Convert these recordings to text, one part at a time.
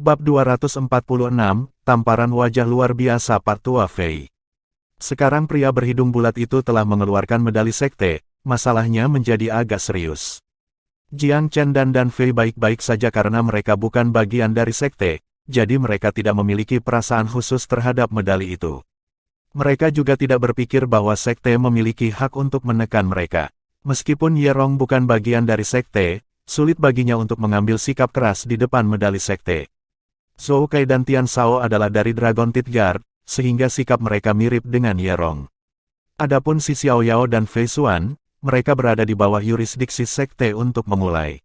Bab 246, Tamparan Wajah Luar Biasa Part Tua Fei. Sekarang pria berhidung bulat itu telah mengeluarkan medali sekte, masalahnya menjadi agak serius. Jiang Chen dan Dan Fei baik-baik saja karena mereka bukan bagian dari sekte, jadi mereka tidak memiliki perasaan khusus terhadap medali itu. Mereka juga tidak berpikir bahwa sekte memiliki hak untuk menekan mereka. Meskipun Ye Rong bukan bagian dari sekte, sulit baginya untuk mengambil sikap keras di depan medali sekte. Zhou Kai dan Tian Shao adalah dari Dragon Teeth Guard, sehingga sikap mereka mirip dengan Ye Rong. Adapun si Xiao Yao dan Fei Xuan, mereka berada di bawah yurisdiksi sekte untuk memulai.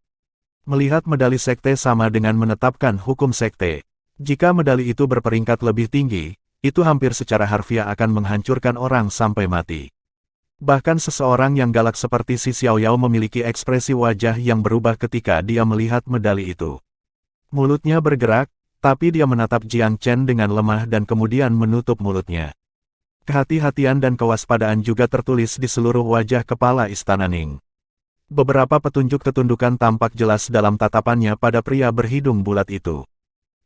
Melihat medali sekte sama dengan menetapkan hukum sekte. Jika medali itu berperingkat lebih tinggi, itu hampir secara harfiah akan menghancurkan orang sampai mati. Bahkan seseorang yang galak seperti si Xiao Yao memiliki ekspresi wajah yang berubah ketika dia melihat medali itu. Mulutnya bergerak, tapi dia menatap Jiang Chen dengan lemah dan kemudian menutup mulutnya. Kehati-hatian dan kewaspadaan juga tertulis di seluruh wajah kepala Istana Ning. Beberapa petunjuk ketundukan tampak jelas dalam tatapannya pada pria berhidung bulat itu.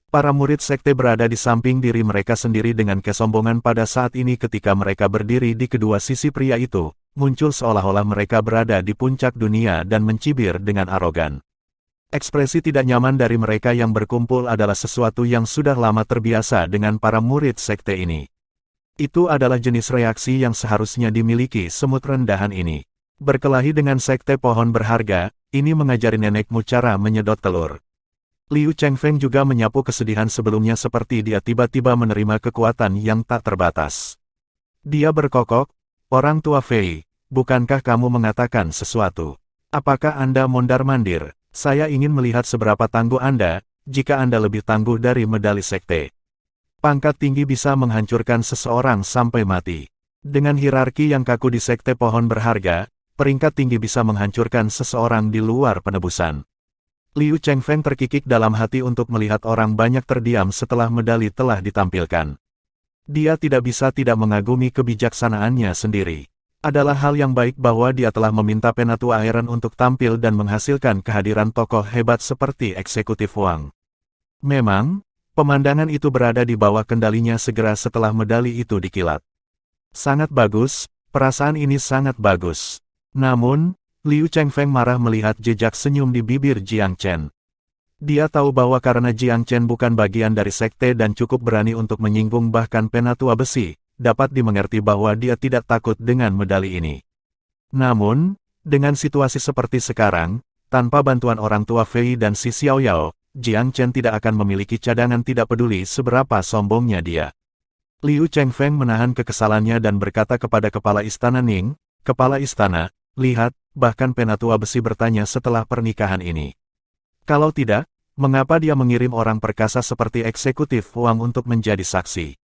Para murid sekte berada di samping diri mereka sendiri dengan kesombongan pada saat ini ketika mereka berdiri di kedua sisi pria itu, muncul seolah-olah mereka berada di puncak dunia dan mencibir dengan arogan. Ekspresi tidak nyaman dari mereka yang berkumpul adalah sesuatu yang sudah lama terbiasa dengan para murid sekte ini. Itu adalah jenis reaksi yang seharusnya dimiliki semut rendahan ini. Berkelahi dengan sekte pohon berharga, ini mengajari nenekmu cara menyedot telur. Liu Chengfeng juga menyapu kesedihan sebelumnya seperti dia tiba-tiba menerima kekuatan yang tak terbatas. Dia berkokok, "Orang tua Fei, bukankah kamu mengatakan sesuatu? Apakah Anda mondar-mandir? Saya ingin melihat seberapa tangguh Anda, jika Anda lebih tangguh dari medali sekte. Pangkat tinggi bisa menghancurkan seseorang sampai mati. Dengan hierarki yang kaku di sekte pohon berharga, peringkat tinggi bisa menghancurkan seseorang di luar penebusan." Liu Chengfeng terkikik dalam hati untuk melihat orang banyak terdiam setelah medali telah ditampilkan. Dia tidak bisa tidak mengagumi kebijaksanaannya sendiri. Adalah hal yang baik bahwa dia telah meminta Penatua Iron untuk tampil dan menghasilkan kehadiran tokoh hebat seperti Eksekutif Wang. Memang, pemandangan itu berada di bawah kendalinya segera setelah medali itu dikilat. Sangat bagus, perasaan ini sangat bagus. Namun, Liu Chengfeng marah melihat jejak senyum di bibir Jiang Chen. Dia tahu bahwa karena Jiang Chen bukan bagian dari sekte dan cukup berani untuk menyinggung bahkan Penatua Besi, dapat dimengerti bahwa dia tidak takut dengan medali ini. Namun, dengan situasi seperti sekarang, tanpa bantuan orang tua Fei dan si Xiao Yao, Jiang Chen tidak akan memiliki cadangan tidak peduli seberapa sombongnya dia. Liu Chengfeng menahan kekesalannya dan berkata kepada kepala istana Ning, "Kepala istana, lihat, bahkan Penatua Besi bertanya setelah pernikahan ini. Kalau tidak, mengapa dia mengirim orang perkasa seperti Eksekutif Wang untuk menjadi saksi?"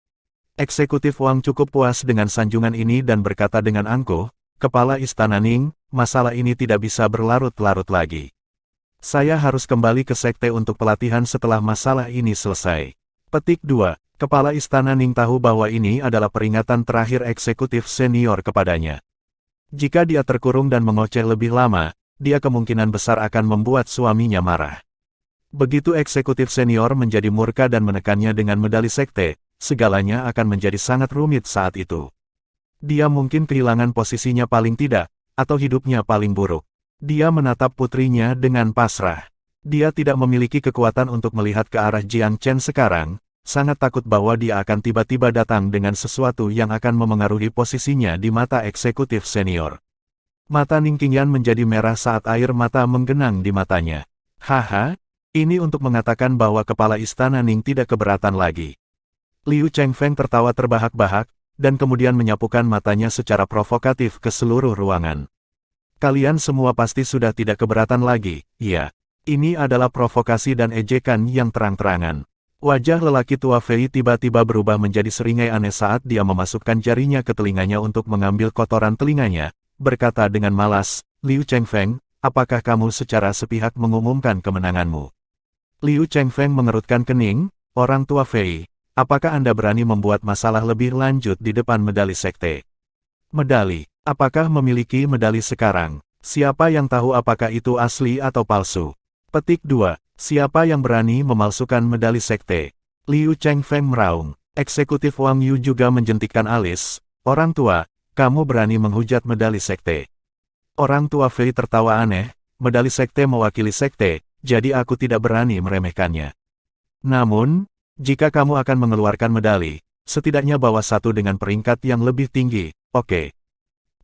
Eksekutif Wang cukup puas dengan sanjungan ini dan berkata dengan angkuh, "Kepala Istana Ning, masalah ini tidak bisa berlarut-larut lagi. Saya harus kembali ke sekte untuk pelatihan setelah masalah ini selesai." Petik 2. Kepala Istana Ning tahu bahwa ini adalah peringatan terakhir eksekutif senior kepadanya. Jika dia terkurung dan mengoceh lebih lama, dia kemungkinan besar akan membuat suaminya marah. Begitu eksekutif senior menjadi murka dan menekannya dengan medali sekte, segalanya akan menjadi sangat rumit saat itu. Dia mungkin kehilangan posisinya paling tidak, atau hidupnya paling buruk. Dia menatap putrinya dengan pasrah. Dia tidak memiliki kekuatan untuk melihat ke arah Jiang Chen sekarang, sangat takut bahwa dia akan tiba-tiba datang dengan sesuatu yang akan memengaruhi posisinya di mata eksekutif senior. Mata Ning Qingyan menjadi merah saat air mata menggenang di matanya. Haha, ini untuk mengatakan bahwa kepala istana Ning tidak keberatan lagi. Liu Chengfeng tertawa terbahak-bahak, dan kemudian menyapukan matanya secara provokatif ke seluruh ruangan. "Kalian semua pasti sudah tidak keberatan lagi, ya. Ini adalah provokasi dan ejekan yang terang-terangan." Wajah lelaki tua Fei tiba-tiba berubah menjadi seringai aneh saat dia memasukkan jarinya ke telinganya untuk mengambil kotoran telinganya, berkata dengan malas, "Liu Chengfeng, apakah kamu secara sepihak mengumumkan kemenanganmu?" Liu Chengfeng mengerutkan kening, "Orang tua Fei, apakah Anda berani membuat masalah lebih lanjut di depan medali sekte?" "Medali? Apakah memiliki medali sekarang? Siapa yang tahu apakah itu asli atau palsu?" Petik 2. Siapa yang berani memalsukan medali sekte? Liu Chengfeng meraung. Eksekutif Wang Yu juga menjentikkan alis. Orang tua, kamu berani menghujat medali sekte. Orang tua Fei tertawa aneh. Medali sekte mewakili sekte, jadi aku tidak berani meremehkannya. Namun, jika kamu akan mengeluarkan medali, setidaknya bawa satu dengan peringkat yang lebih tinggi, oke.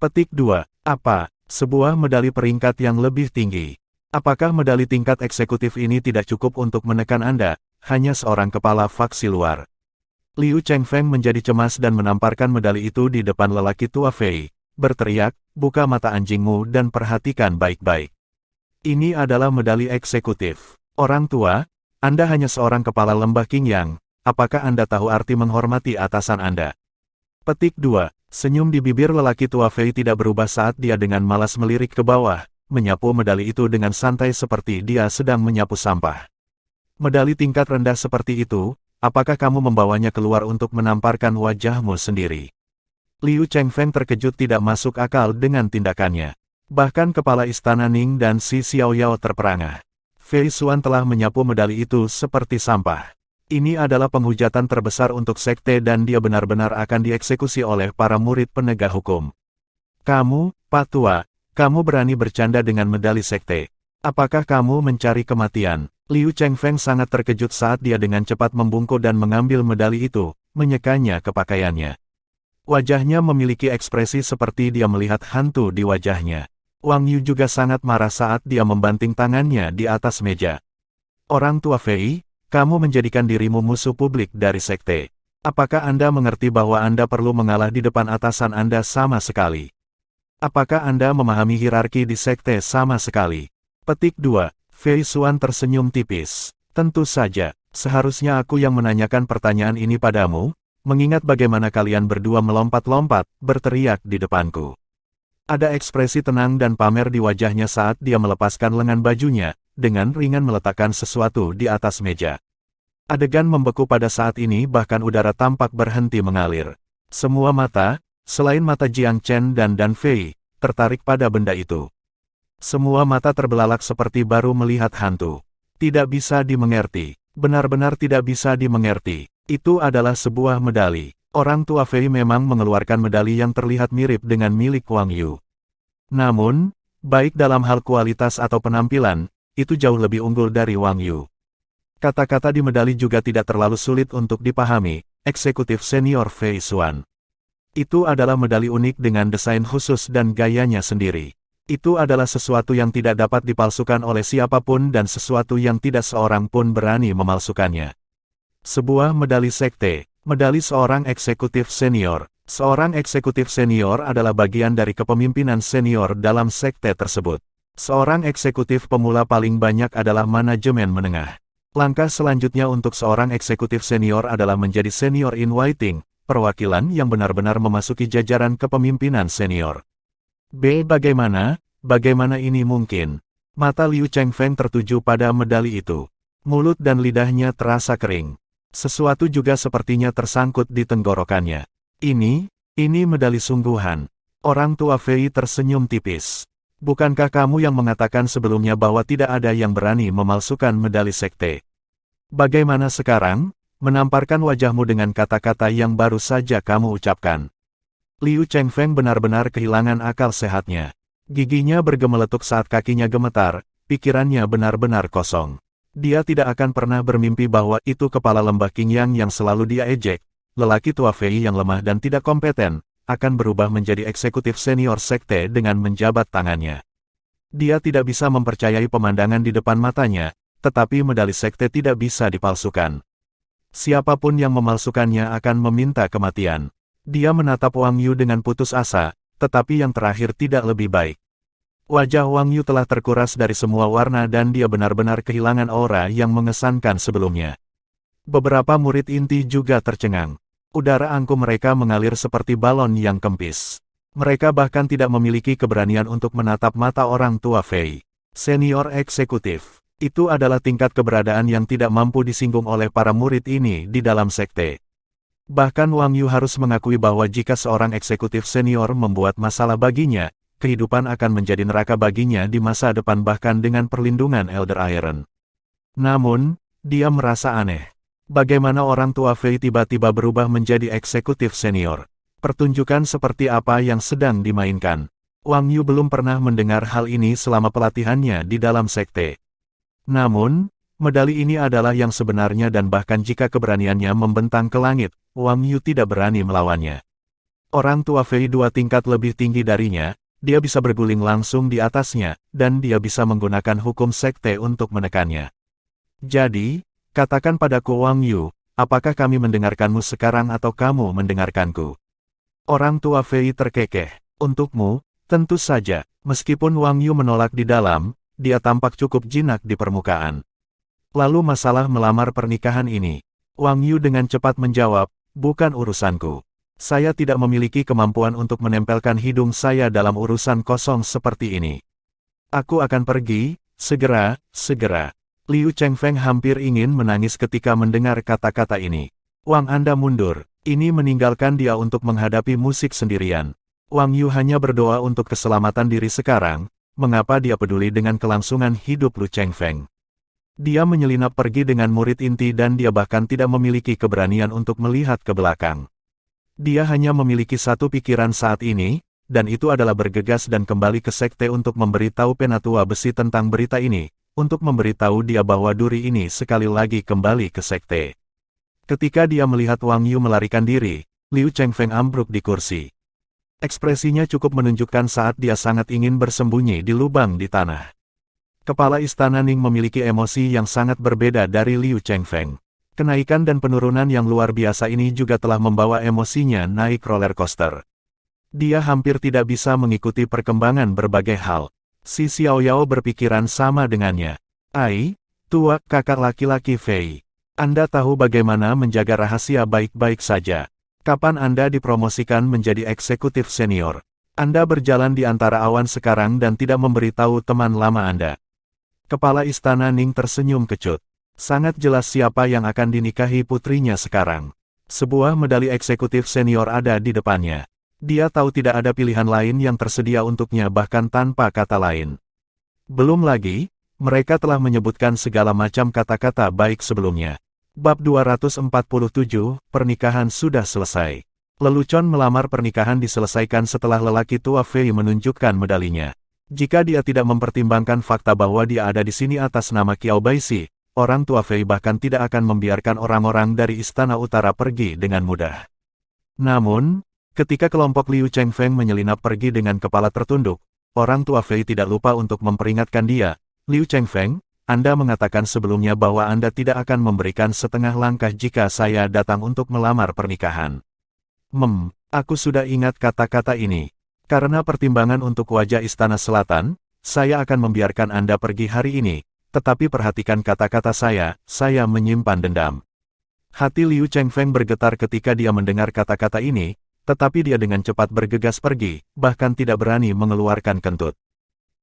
Petik 2. Apa? Sebuah medali peringkat yang lebih tinggi. Apakah medali tingkat eksekutif ini tidak cukup untuk menekan Anda, hanya seorang kepala faksi luar? Liu Chengfeng menjadi cemas dan menamparkan medali itu di depan lelaki tua Fei, berteriak, buka mata anjingmu dan perhatikan baik-baik. Ini adalah medali eksekutif. Orang tua, Anda hanya seorang kepala lembah Qingyang, apakah Anda tahu arti menghormati atasan Anda? Petik 2. Senyum di bibir lelaki tua Fei tidak berubah saat dia dengan malas melirik ke bawah, menyapu medali itu dengan santai seperti dia sedang menyapu sampah. Medali tingkat rendah seperti itu, apakah kamu membawanya keluar untuk menamparkan wajahmu sendiri? Liu Chengfeng terkejut tidak masuk akal dengan tindakannya. Bahkan kepala istana Ning dan si Xiaoyao terperangah. Fei Xuan telah menyapu medali itu seperti sampah. Ini adalah penghujatan terbesar untuk sekte dan dia benar-benar akan dieksekusi oleh para murid penegak hukum. Kamu, Pak Tua, kamu berani bercanda dengan medali sekte. Apakah kamu mencari kematian? Liu Chengfeng sangat terkejut saat dia dengan cepat membungkuk dan mengambil medali itu, menyekanya ke pakaiannya. Wajahnya memiliki ekspresi seperti dia melihat hantu di wajahnya. Wang Yu juga sangat marah saat dia membanting tangannya di atas meja. Orang tua Fei, kamu menjadikan dirimu musuh publik dari sekte. Apakah Anda mengerti bahwa Anda perlu mengalah di depan atasan Anda sama sekali? Apakah Anda memahami hierarki di sekte sama sekali? Petik 2. Fei Xuan tersenyum tipis. Tentu saja, seharusnya aku yang menanyakan pertanyaan ini padamu, mengingat bagaimana kalian berdua melompat-lompat, berteriak di depanku. Ada ekspresi tenang dan pamer di wajahnya saat dia melepaskan lengan bajunya, dengan ringan meletakkan sesuatu di atas meja. Adegan membeku pada saat ini bahkan udara tampak berhenti mengalir. Semua mata, selain mata Jiang Chen dan Dan Fei, tertarik pada benda itu. Semua mata terbelalak seperti baru melihat hantu. Tidak bisa dimengerti. Benar-benar tidak bisa dimengerti. Itu adalah sebuah medali. Orang tua Fei memang mengeluarkan medali yang terlihat mirip dengan milik Wang Yu. Namun, baik dalam hal kualitas atau penampilan, itu jauh lebih unggul dari Wang Yu. Kata-kata di medali juga tidak terlalu sulit untuk dipahami, eksekutif senior Fei Xuan. Itu adalah medali unik dengan desain khusus dan gayanya sendiri. Itu adalah sesuatu yang tidak dapat dipalsukan oleh siapapun dan sesuatu yang tidak seorang pun berani memalsukannya. Sebuah medali sekte, medali seorang eksekutif senior. Seorang eksekutif senior adalah bagian dari kepemimpinan senior dalam sekte tersebut. Seorang eksekutif pemula paling banyak adalah manajemen menengah. Langkah selanjutnya untuk seorang eksekutif senior adalah menjadi senior in waiting, perwakilan yang benar-benar memasuki jajaran kepemimpinan senior. Bagaimana ini mungkin? Mata Liu Chengfeng tertuju pada medali itu. Mulut dan lidahnya terasa kering. Sesuatu juga sepertinya tersangkut di tenggorokannya. Ini medali sungguhan. Orang tua Fei tersenyum tipis. Bukankah kamu yang mengatakan sebelumnya bahwa tidak ada yang berani memalsukan medali sekte? Bagaimana sekarang? Menamparkan wajahmu dengan kata-kata yang baru saja kamu ucapkan. Liu Chengfeng benar-benar kehilangan akal sehatnya. Giginya bergemeletuk saat kakinya gemetar, pikirannya benar-benar kosong. Dia tidak akan pernah bermimpi bahwa itu kepala lembah Qingyang yang selalu dia ejek, lelaki tua Fei yang lemah dan tidak kompeten, akan berubah menjadi eksekutif senior sekte dengan menjabat tangannya. Dia tidak bisa mempercayai pemandangan di depan matanya, tetapi medali sekte tidak bisa dipalsukan. Siapapun yang memalsukannya akan meminta kematian. Dia menatap Wang Yu dengan putus asa, tetapi yang terakhir tidak lebih baik. Wajah Wang Yu telah terkuras dari semua warna dan dia benar-benar kehilangan aura yang mengesankan sebelumnya. Beberapa murid inti juga tercengang. Udara angkuh mereka mengalir seperti balon yang kempis. Mereka bahkan tidak memiliki keberanian untuk menatap mata orang tua Fei. Senior eksekutif. Itu adalah tingkat keberadaan yang tidak mampu disinggung oleh para murid ini di dalam sekte. Bahkan Wang Yu harus mengakui bahwa jika seorang eksekutif senior membuat masalah baginya, kehidupan akan menjadi neraka baginya di masa depan bahkan dengan perlindungan Elder Iron. Namun, dia merasa aneh. Bagaimana orang tua Fei tiba-tiba berubah menjadi eksekutif senior? Pertunjukan seperti apa yang sedang dimainkan? Wang Yu belum pernah mendengar hal ini selama pelatihannya di dalam sekte. Namun, medali ini adalah yang sebenarnya dan bahkan jika keberaniannya membentang ke langit, Wang Yu tidak berani melawannya. Orang tua Fei 2 tingkat lebih tinggi darinya, dia bisa berguling langsung di atasnya, dan dia bisa menggunakan hukum sekte untuk menekannya. Jadi, katakan padaku Wang Yu, apakah kami mendengarkanmu sekarang atau kamu mendengarkanku? Orang tua Fei terkekeh. Untukmu, tentu saja, meskipun Wang Yu menolak di dalam, dia tampak cukup jinak di permukaan. Lalu masalah melamar pernikahan ini. Wang Yu dengan cepat menjawab, bukan urusanku. Saya tidak memiliki kemampuan untuk menempelkan hidung saya dalam urusan kosong seperti ini. Aku akan pergi, segera. Liu Chengfeng hampir ingin menangis ketika mendengar kata-kata ini. Wang Anda mundur, ini meninggalkan dia untuk menghadapi musik sendirian. Wang Yu hanya berdoa untuk keselamatan diri sekarang, mengapa dia peduli dengan kelangsungan hidup Lu Chengfeng. Dia menyelinap pergi dengan murid inti dan dia bahkan tidak memiliki keberanian untuk melihat ke belakang. Dia hanya memiliki satu pikiran saat ini, dan itu adalah bergegas dan kembali ke sekte untuk memberitahu penatua besi tentang berita ini, untuk memberitahu dia bahwa duri ini sekali lagi kembali ke sekte. Ketika dia melihat Wang Yu melarikan diri, Liu Chengfeng ambruk di kursi. Ekspresinya cukup menunjukkan saat dia sangat ingin bersembunyi di lubang di tanah. Kepala Istana Ning memiliki emosi yang sangat berbeda dari Liu Chengfeng. Kenaikan dan penurunan yang luar biasa ini juga telah membawa emosinya naik roller coaster. Dia hampir tidak bisa mengikuti perkembangan berbagai hal. Si Xiaoyao berpikiran sama dengannya. Ai, tua kakak laki-laki Fei. Anda tahu bagaimana menjaga rahasia baik-baik saja. Kapan Anda dipromosikan menjadi eksekutif senior? Anda berjalan di antara awan sekarang dan tidak memberitahu teman lama Anda. Kepala Istana Ning tersenyum kecut. Sangat jelas siapa yang akan dinikahi putrinya sekarang. Sebuah medali eksekutif senior ada di depannya. Dia tahu tidak ada pilihan lain yang tersedia untuknya bahkan tanpa kata lain. Belum lagi, mereka telah menyebutkan segala macam kata-kata baik sebelumnya. Bab 247, pernikahan sudah selesai. Lelucon melamar pernikahan diselesaikan setelah lelaki tua Fei menunjukkan medalinya. Jika dia tidak mempertimbangkan fakta bahwa dia ada di sini atas nama Qiao Baishi, orang tua Fei bahkan tidak akan membiarkan orang-orang dari Istana Utara pergi dengan mudah. Namun, ketika kelompok Liu Chengfeng menyelinap pergi dengan kepala tertunduk, orang tua Fei tidak lupa untuk memperingatkan dia, Liu Chengfeng, Anda mengatakan sebelumnya bahwa Anda tidak akan memberikan setengah langkah jika saya datang untuk melamar pernikahan. Aku sudah ingat kata-kata ini. Karena pertimbangan untuk wajah Istana Selatan, saya akan membiarkan Anda pergi hari ini, tetapi perhatikan kata-kata saya menyimpan dendam. Hati Liu Chengfeng bergetar ketika dia mendengar kata-kata ini, tetapi dia dengan cepat bergegas pergi, bahkan tidak berani mengeluarkan kentut.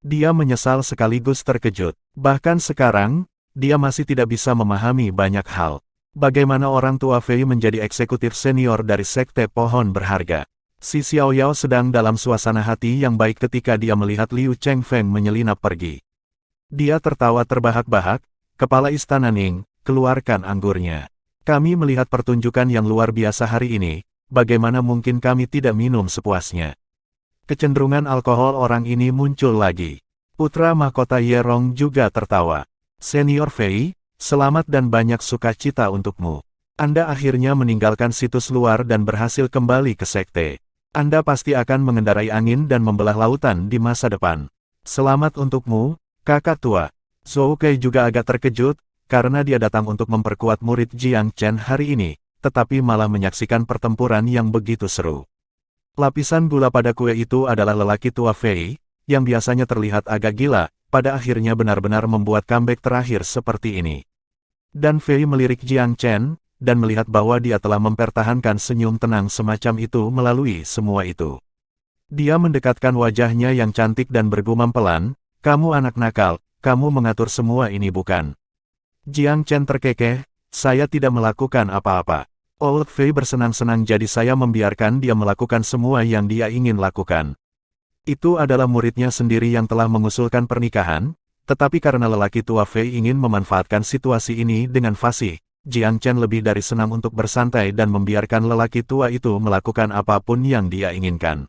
Dia menyesal sekaligus terkejut. Bahkan sekarang, dia masih tidak bisa memahami banyak hal. Bagaimana orang tua Fei menjadi eksekutif senior dari sekte pohon berharga. Si Xiaoyao sedang dalam suasana hati yang baik ketika dia melihat Liu Chengfeng menyelinap pergi. Dia tertawa terbahak-bahak, kepala Istana Ning, keluarkan anggurnya. Kami melihat pertunjukan yang luar biasa hari ini, bagaimana mungkin kami tidak minum sepuasnya. Kecenderungan alkohol orang ini muncul lagi. Putra mahkota Ye Rong juga tertawa. Senior Fei, selamat dan banyak sukacita untukmu. Anda akhirnya meninggalkan situs luar dan berhasil kembali ke sekte. Anda pasti akan mengendarai angin dan membelah lautan di masa depan. Selamat untukmu, kakak tua. Zhou Kei juga agak terkejut, karena dia datang untuk memperkuat murid Jiang Chen hari ini, tetapi malah menyaksikan pertempuran yang begitu seru. Lapisan gula pada kue itu adalah lelaki tua Fei, yang biasanya terlihat agak gila, pada akhirnya benar-benar membuat comeback terakhir seperti ini. Dan Fei melirik Jiang Chen, dan melihat bahwa dia telah mempertahankan senyum tenang semacam itu melalui semua itu. Dia mendekatkan wajahnya yang cantik dan bergumam pelan, kamu anak nakal, kamu mengatur semua ini bukan? Jiang Chen terkekeh, saya tidak melakukan apa-apa. Old Fei bersenang-senang jadi saya membiarkan dia melakukan semua yang dia ingin lakukan. Itu adalah muridnya sendiri yang telah mengusulkan pernikahan, Tetapi karena lelaki tua Fei ingin memanfaatkan situasi ini dengan fasih, Jiang Chen lebih dari senang untuk bersantai dan membiarkan lelaki tua itu melakukan apapun yang dia inginkan.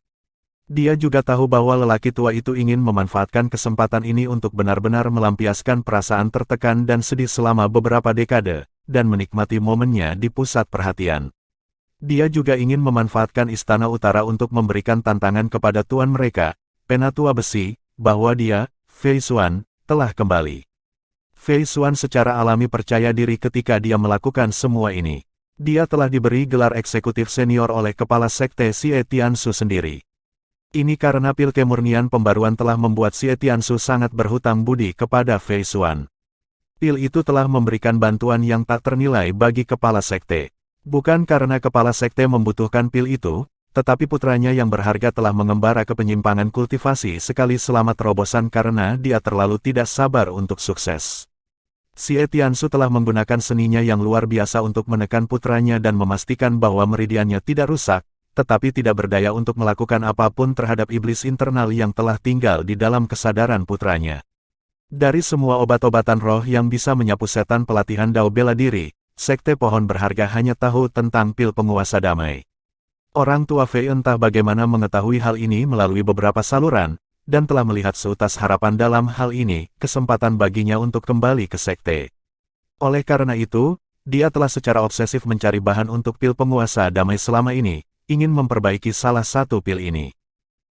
Dia juga tahu bahwa lelaki tua itu ingin memanfaatkan kesempatan ini untuk benar-benar melampiaskan perasaan tertekan dan sedih selama beberapa dekade, dan menikmati momennya di pusat perhatian. Dia juga ingin memanfaatkan Istana Utara untuk memberikan tantangan kepada tuan mereka, Penatua Besi, bahwa dia, Fei Xuan, telah kembali. Fei Xuan secara alami percaya diri ketika dia melakukan semua ini. Dia telah diberi gelar eksekutif senior oleh kepala sekte Xie Tianxu sendiri. Ini karena pil kemurnian pembaruan telah membuat Xie Tianxu sangat berhutang budi kepada Fei Xuan. Pil itu telah memberikan bantuan yang tak ternilai bagi kepala sekte. Bukan karena kepala sekte membutuhkan pil itu, tetapi putranya yang berharga telah mengembara ke penyimpangan kultivasi sekali selama terobosan karena dia terlalu tidak sabar untuk sukses. Xie Tianxu telah menggunakan seninya yang luar biasa untuk menekan putranya dan memastikan bahwa meridiannya tidak rusak, tetapi tidak berdaya untuk melakukan apapun terhadap iblis internal yang telah tinggal di dalam kesadaran putranya. Dari semua obat-obatan roh yang bisa menyapu setan pelatihan Dao bela diri, Sekte Pohon Berharga hanya tahu tentang pil penguasa damai. Orang tua Fei entah bagaimana mengetahui hal ini melalui beberapa saluran, dan telah melihat seutas harapan dalam hal ini, kesempatan baginya untuk kembali ke sekte. Oleh karena itu, dia telah secara obsesif mencari bahan untuk pil penguasa damai selama ini, ingin memperbaiki salah satu pil ini.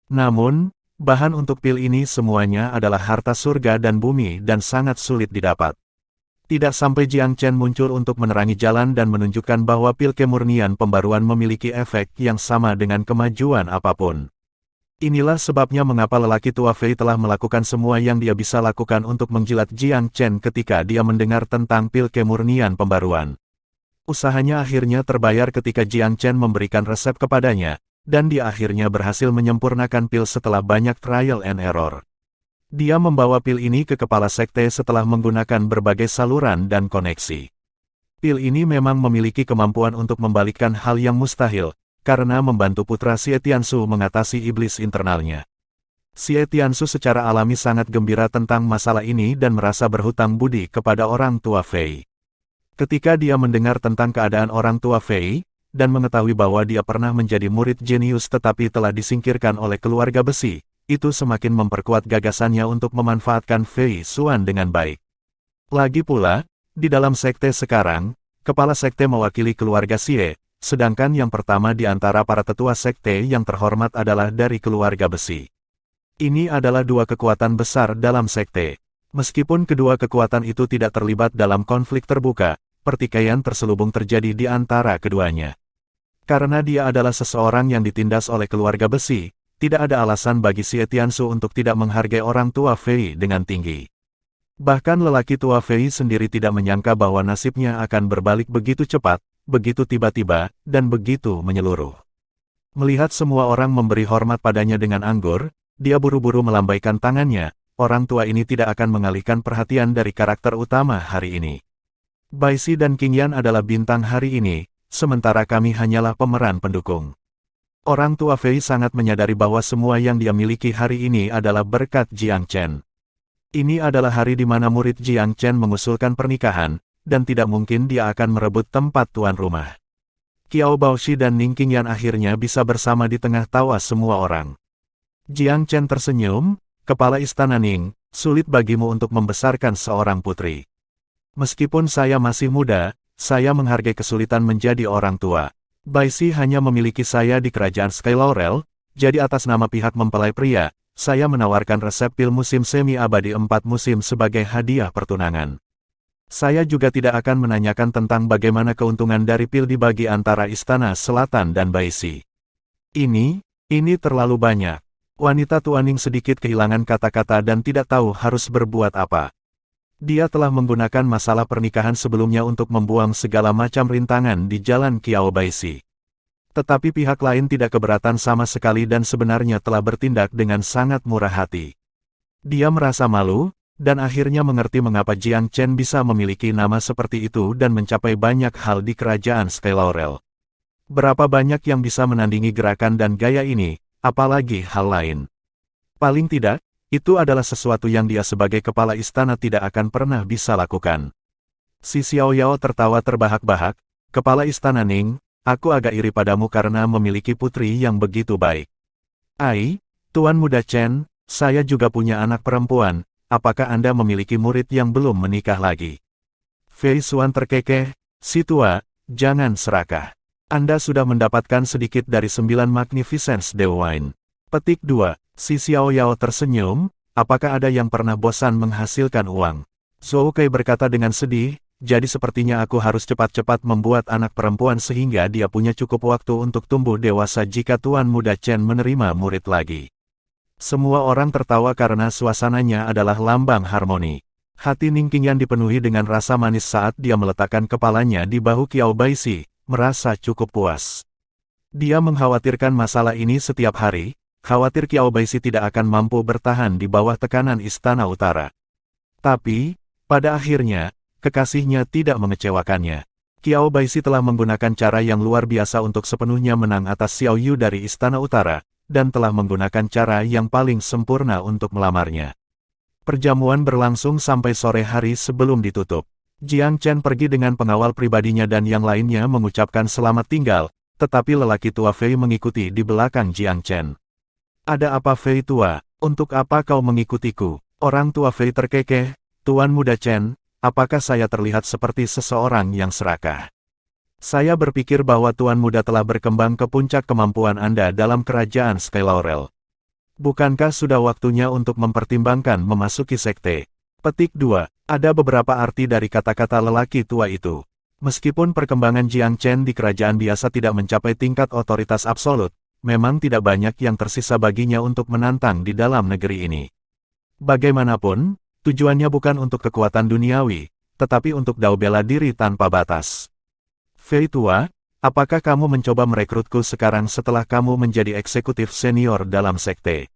Namun, bahan untuk pil ini semuanya adalah harta surga dan bumi dan sangat sulit didapat. Tidak sampai Jiang Chen muncul untuk menerangi jalan dan menunjukkan bahwa pil kemurnian pembaruan memiliki efek yang sama dengan kemajuan apapun. Inilah sebabnya mengapa lelaki tua Fei telah melakukan semua yang dia bisa lakukan untuk menjilat Jiang Chen ketika dia mendengar tentang pil kemurnian pembaruan. Usahanya akhirnya terbayar ketika Jiang Chen memberikan resep kepadanya, dan dia akhirnya berhasil menyempurnakan pil setelah banyak trial and error. Dia membawa pil ini ke kepala sekte setelah menggunakan berbagai saluran dan koneksi. Pil ini memang memiliki kemampuan untuk membalikkan hal yang mustahil, karena membantu putra Xie Tianxu mengatasi iblis internalnya. Xie Tianxu secara alami sangat gembira tentang masalah ini dan merasa berhutang budi kepada orang tua Fei. Ketika dia mendengar tentang keadaan orang tua Fei, dan mengetahui bahwa dia pernah menjadi murid jenius tetapi telah disingkirkan oleh keluarga besi, itu semakin memperkuat gagasannya untuk memanfaatkan Fei Xuan dengan baik. Lagi pula, di dalam sekte sekarang, kepala sekte mewakili keluarga Xie, sedangkan yang pertama di antara para tetua sekte yang terhormat adalah dari keluarga besi. Ini adalah dua kekuatan besar dalam sekte. Meskipun kedua kekuatan itu tidak terlibat dalam konflik terbuka, pertikaian terselubung terjadi di antara keduanya. Karena dia adalah seseorang yang ditindas oleh keluarga besi, tidak ada alasan bagi Xie Tianxu untuk tidak menghargai orang tua Fei dengan tinggi. Bahkan lelaki tua Fei sendiri tidak menyangka bahwa nasibnya akan berbalik begitu cepat, begitu tiba-tiba, dan begitu menyeluruh. Melihat semua orang memberi hormat padanya dengan anggur, dia buru-buru melambaikan tangannya. Orang tua ini tidak akan mengalihkan perhatian dari karakter utama hari ini. Bai Xi dan Qing Yan adalah bintang hari ini, sementara kami hanyalah pemeran pendukung. Orang tua Fei sangat menyadari bahwa semua yang dia miliki hari ini adalah berkat Jiang Chen. Ini adalah hari di mana murid Jiang Chen mengusulkan pernikahan, dan tidak mungkin dia akan merebut tempat tuan rumah. Qiao Baoshi dan Ning Qingyan akhirnya bisa bersama di tengah tawa semua orang. Jiang Chen tersenyum, kepala istana Ning, sulit bagimu untuk membesarkan seorang putri. Meskipun saya masih muda, saya menghargai kesulitan menjadi orang tua. Bai Xi hanya memiliki saya di kerajaan Sky Laurel, jadi atas nama pihak mempelai pria, saya menawarkan resep pil musim semi abadi 4 musim sebagai hadiah pertunangan. Saya juga tidak akan menanyakan tentang bagaimana keuntungan dari pil dibagi antara Istana Selatan dan Bai Xi. Ini terlalu banyak. Wanita Tuaning sedikit kehilangan kata-kata dan tidak tahu harus berbuat apa. Dia telah menggunakan masalah pernikahan sebelumnya untuk membuang segala macam rintangan di jalan Qiao Bai Xi. Tetapi pihak lain tidak keberatan sama sekali dan sebenarnya telah bertindak dengan sangat murah hati. Dia merasa malu, dan akhirnya mengerti mengapa Jiang Chen bisa memiliki nama seperti itu dan mencapai banyak hal di kerajaan Sky Laurel. Berapa banyak yang bisa menandingi gerakan dan gaya ini, apalagi hal lain. Paling tidak, Itu adalah sesuatu yang dia sebagai kepala istana tidak akan pernah bisa lakukan. Si Xiao Yao tertawa terbahak-bahak, "Kepala istana Ning, aku agak iri padamu karena memiliki putri yang begitu baik." "Ai, Tuan Muda Chen, saya juga punya anak perempuan, apakah Anda memiliki murid yang belum menikah lagi?" Fei Xuan terkekeh, "Si tua, jangan serakah. Anda sudah mendapatkan sedikit dari 9 Magnificence Divine." Petik 2. Si Xiao Yao tersenyum, "Apakah ada yang pernah bosan menghasilkan uang?" Zhou Kai berkata dengan sedih, "Jadi sepertinya aku harus cepat-cepat membuat anak perempuan sehingga dia punya cukup waktu untuk tumbuh dewasa jika Tuan Muda Chen menerima murid lagi." Semua orang tertawa karena suasananya adalah lambang harmoni. Hati Ning Qingyan dipenuhi dengan rasa manis saat dia meletakkan kepalanya di bahu Qiao Baishi, merasa cukup puas. Dia mengkhawatirkan masalah ini setiap hari, khawatir Qiao Baishi tidak akan mampu bertahan di bawah tekanan Istana Utara. Tapi, pada akhirnya, kekasihnya tidak mengecewakannya. Qiao Baishi telah menggunakan cara yang luar biasa untuk sepenuhnya menang atas Xiao Yu dari Istana Utara, dan telah menggunakan cara yang paling sempurna untuk melamarnya. Perjamuan berlangsung sampai sore hari sebelum ditutup. Jiang Chen pergi dengan pengawal pribadinya dan yang lainnya mengucapkan selamat tinggal, tetapi lelaki tua Fei mengikuti di belakang Jiang Chen. "Ada apa Fei tua? Untuk apa kau mengikutiku?" Orang tua Fei terkekeh, "Tuan Muda Chen, apakah saya terlihat seperti seseorang yang serakah? Saya berpikir bahwa Tuan Muda telah berkembang ke puncak kemampuan Anda dalam kerajaan Sky Laurel. Bukankah sudah waktunya untuk mempertimbangkan memasuki sekte?" Petik 2. Ada beberapa arti dari kata-kata lelaki tua itu. Meskipun perkembangan Jiang Chen di kerajaan biasa tidak mencapai tingkat otoritas absolut, memang tidak banyak yang tersisa baginya untuk menantang di dalam negeri ini. Bagaimanapun, tujuannya bukan untuk kekuatan duniawi, tetapi untuk dao bela diri tanpa batas. "Fei tua, apakah kamu mencoba merekrutku sekarang setelah kamu menjadi eksekutif senior dalam sekte?"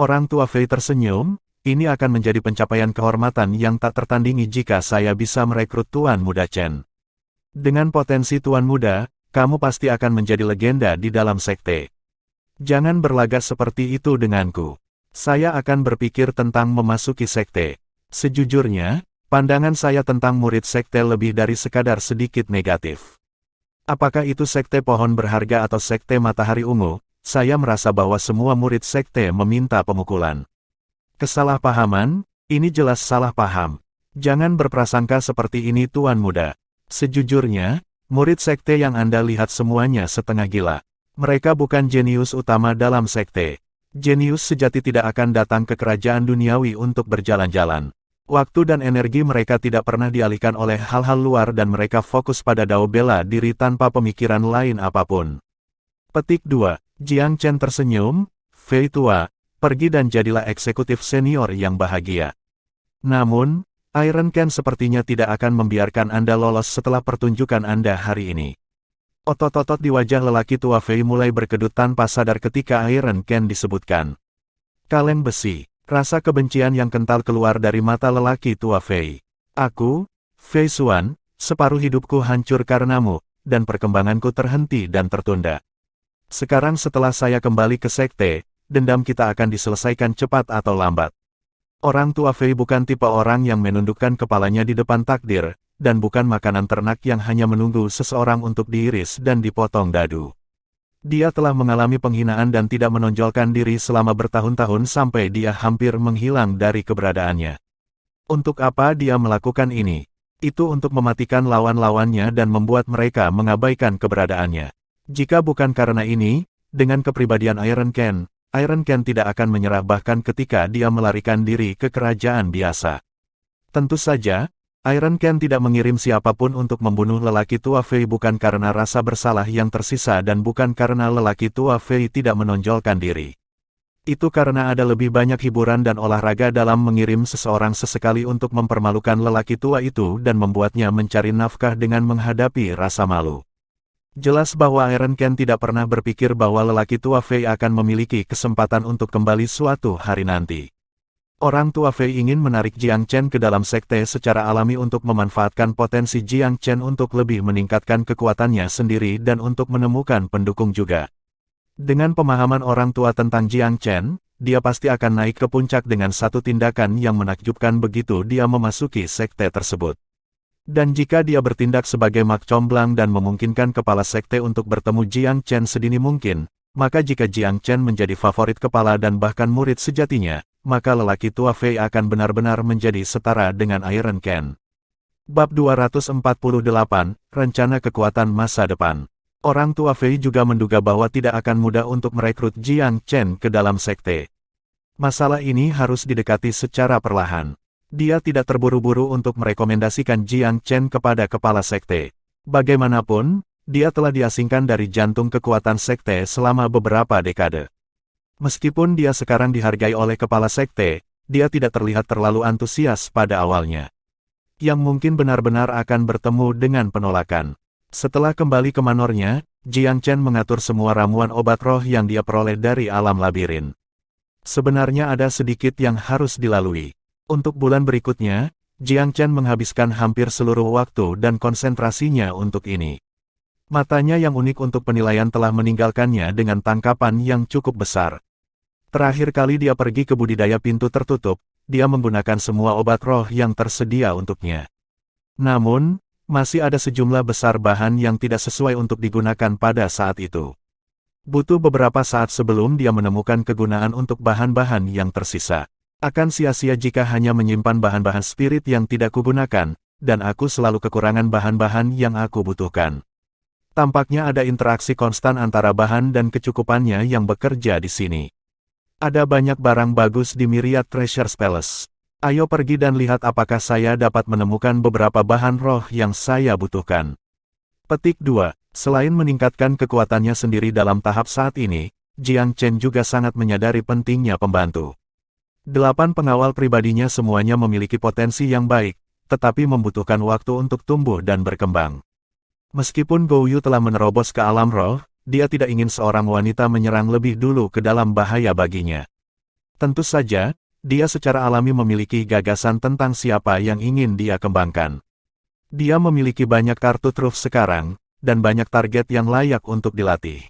Orang tua Fei tersenyum, "Ini akan menjadi pencapaian kehormatan yang tak tertandingi jika saya bisa merekrut Tuan Muda Chen. Dengan potensi Tuan Muda, kamu pasti akan menjadi legenda di dalam sekte. Jangan berlagak seperti itu denganku. Saya akan berpikir tentang memasuki sekte. Sejujurnya, pandangan saya tentang murid sekte lebih dari sekadar sedikit negatif. Apakah itu sekte pohon berharga atau sekte matahari ungu, saya merasa bahwa semua murid sekte meminta pemukulan. Kesalahpahaman, ini jelas salah paham. Jangan berprasangka seperti ini Tuan Muda. Sejujurnya, murid sekte yang Anda lihat semuanya setengah gila. Mereka bukan jenius utama dalam sekte. Jenius sejati tidak akan datang ke kerajaan duniawi untuk berjalan-jalan. Waktu dan energi mereka tidak pernah dialihkan oleh hal-hal luar dan mereka fokus pada dao bela diri tanpa pemikiran lain apapun. Petik 2. Jiang Chen tersenyum, "Fei tua, pergi dan jadilah eksekutif senior yang bahagia. Namun, Iron Ken sepertinya tidak akan membiarkan Anda lolos setelah pertunjukan Anda hari ini." Otot-otot di wajah lelaki tua Fei mulai berkedut tanpa sadar ketika Iron Ken disebutkan. Kaleng besi. Rasa kebencian yang kental keluar dari mata lelaki tua Fei. "Aku, Fei Xuan, separuh hidupku hancur karenamu, dan perkembanganku terhenti dan tertunda. Sekarang setelah saya kembali ke sekte, dendam kita akan diselesaikan cepat atau lambat." Orang tua Fei bukan tipe orang yang menundukkan kepalanya di depan takdir, dan bukan makanan ternak yang hanya menunggu seseorang untuk diiris dan dipotong dadu. Dia telah mengalami penghinaan dan tidak menonjolkan diri selama bertahun-tahun sampai dia hampir menghilang dari keberadaannya. Untuk apa dia melakukan ini? Itu untuk mematikan lawan-lawannya dan membuat mereka mengabaikan keberadaannya. Jika bukan karena ini, dengan kepribadian Iron Ken tidak akan menyerah bahkan ketika dia melarikan diri ke kerajaan biasa. Tentu saja, Iron Ken tidak mengirim siapapun untuk membunuh lelaki tua Fei bukan karena rasa bersalah yang tersisa dan bukan karena lelaki tua Fei tidak menonjolkan diri. Itu karena ada lebih banyak hiburan dan olahraga dalam mengirim seseorang sesekali untuk mempermalukan lelaki tua itu dan membuatnya mencari nafkah dengan menghadapi rasa malu. Jelas bahwa Iron Ken tidak pernah berpikir bahwa lelaki tua Fei akan memiliki kesempatan untuk kembali suatu hari nanti. Orang tua Fei ingin menarik Jiang Chen ke dalam sekte secara alami untuk memanfaatkan potensi Jiang Chen untuk lebih meningkatkan kekuatannya sendiri dan untuk menemukan pendukung juga. Dengan pemahaman orang tua tentang Jiang Chen, dia pasti akan naik ke puncak dengan satu tindakan yang menakjubkan begitu dia memasuki sekte tersebut. Dan jika dia bertindak sebagai mak comblang dan memungkinkan kepala sekte untuk bertemu Jiang Chen sedini mungkin, maka jika Jiang Chen menjadi favorit kepala dan bahkan murid sejatinya, maka lelaki tua Fei akan benar-benar menjadi setara dengan Iron Ken. Bab 248, Rencana Kekuatan Masa Depan. Orang tua Fei juga menduga bahwa tidak akan mudah untuk merekrut Jiang Chen ke dalam sekte. Masalah ini harus didekati secara perlahan. Dia tidak terburu-buru untuk merekomendasikan Jiang Chen kepada kepala sekte. Bagaimanapun, dia telah diasingkan dari jantung kekuatan sekte selama beberapa dekade. Meskipun dia sekarang dihargai oleh kepala sekte, dia tidak terlihat terlalu antusias pada awalnya. Yang mungkin benar-benar akan bertemu dengan penolakan. Setelah kembali ke manornya, Jiang Chen mengatur semua ramuan obat roh yang dia peroleh dari alam labirin. Sebenarnya ada sedikit yang harus dilalui. Untuk bulan berikutnya, Jiang Chen menghabiskan hampir seluruh waktu dan konsentrasinya untuk ini. Matanya yang unik untuk penilaian telah meninggalkannya dengan tangkapan yang cukup besar. Terakhir kali dia pergi ke budidaya pintu tertutup, dia menggunakan semua obat roh yang tersedia untuknya. Namun, masih ada sejumlah besar bahan yang tidak sesuai untuk digunakan pada saat itu. Butuh beberapa saat sebelum dia menemukan kegunaan untuk bahan-bahan yang tersisa. Akan sia-sia jika hanya menyimpan bahan-bahan spirit yang tidak kugunakan, dan aku selalu kekurangan bahan-bahan yang aku butuhkan. Tampaknya ada interaksi konstan antara bahan dan kecukupannya yang bekerja di sini. Ada banyak barang bagus di Myriad Treasures Palace. Ayo pergi dan lihat apakah saya dapat menemukan beberapa bahan roh yang saya butuhkan. Petik 2. Selain meningkatkan kekuatannya sendiri dalam tahap saat ini, Jiang Chen juga sangat menyadari pentingnya pembantu. 8 pengawal pribadinya semuanya memiliki potensi yang baik, tetapi membutuhkan waktu untuk tumbuh dan berkembang. Meskipun Gou Yu telah menerobos ke alam roh, dia tidak ingin seorang wanita menyerang lebih dulu ke dalam bahaya baginya. Tentu saja, dia secara alami memiliki gagasan tentang siapa yang ingin dia kembangkan. Dia memiliki banyak kartu truf sekarang, dan banyak target yang layak untuk dilatih.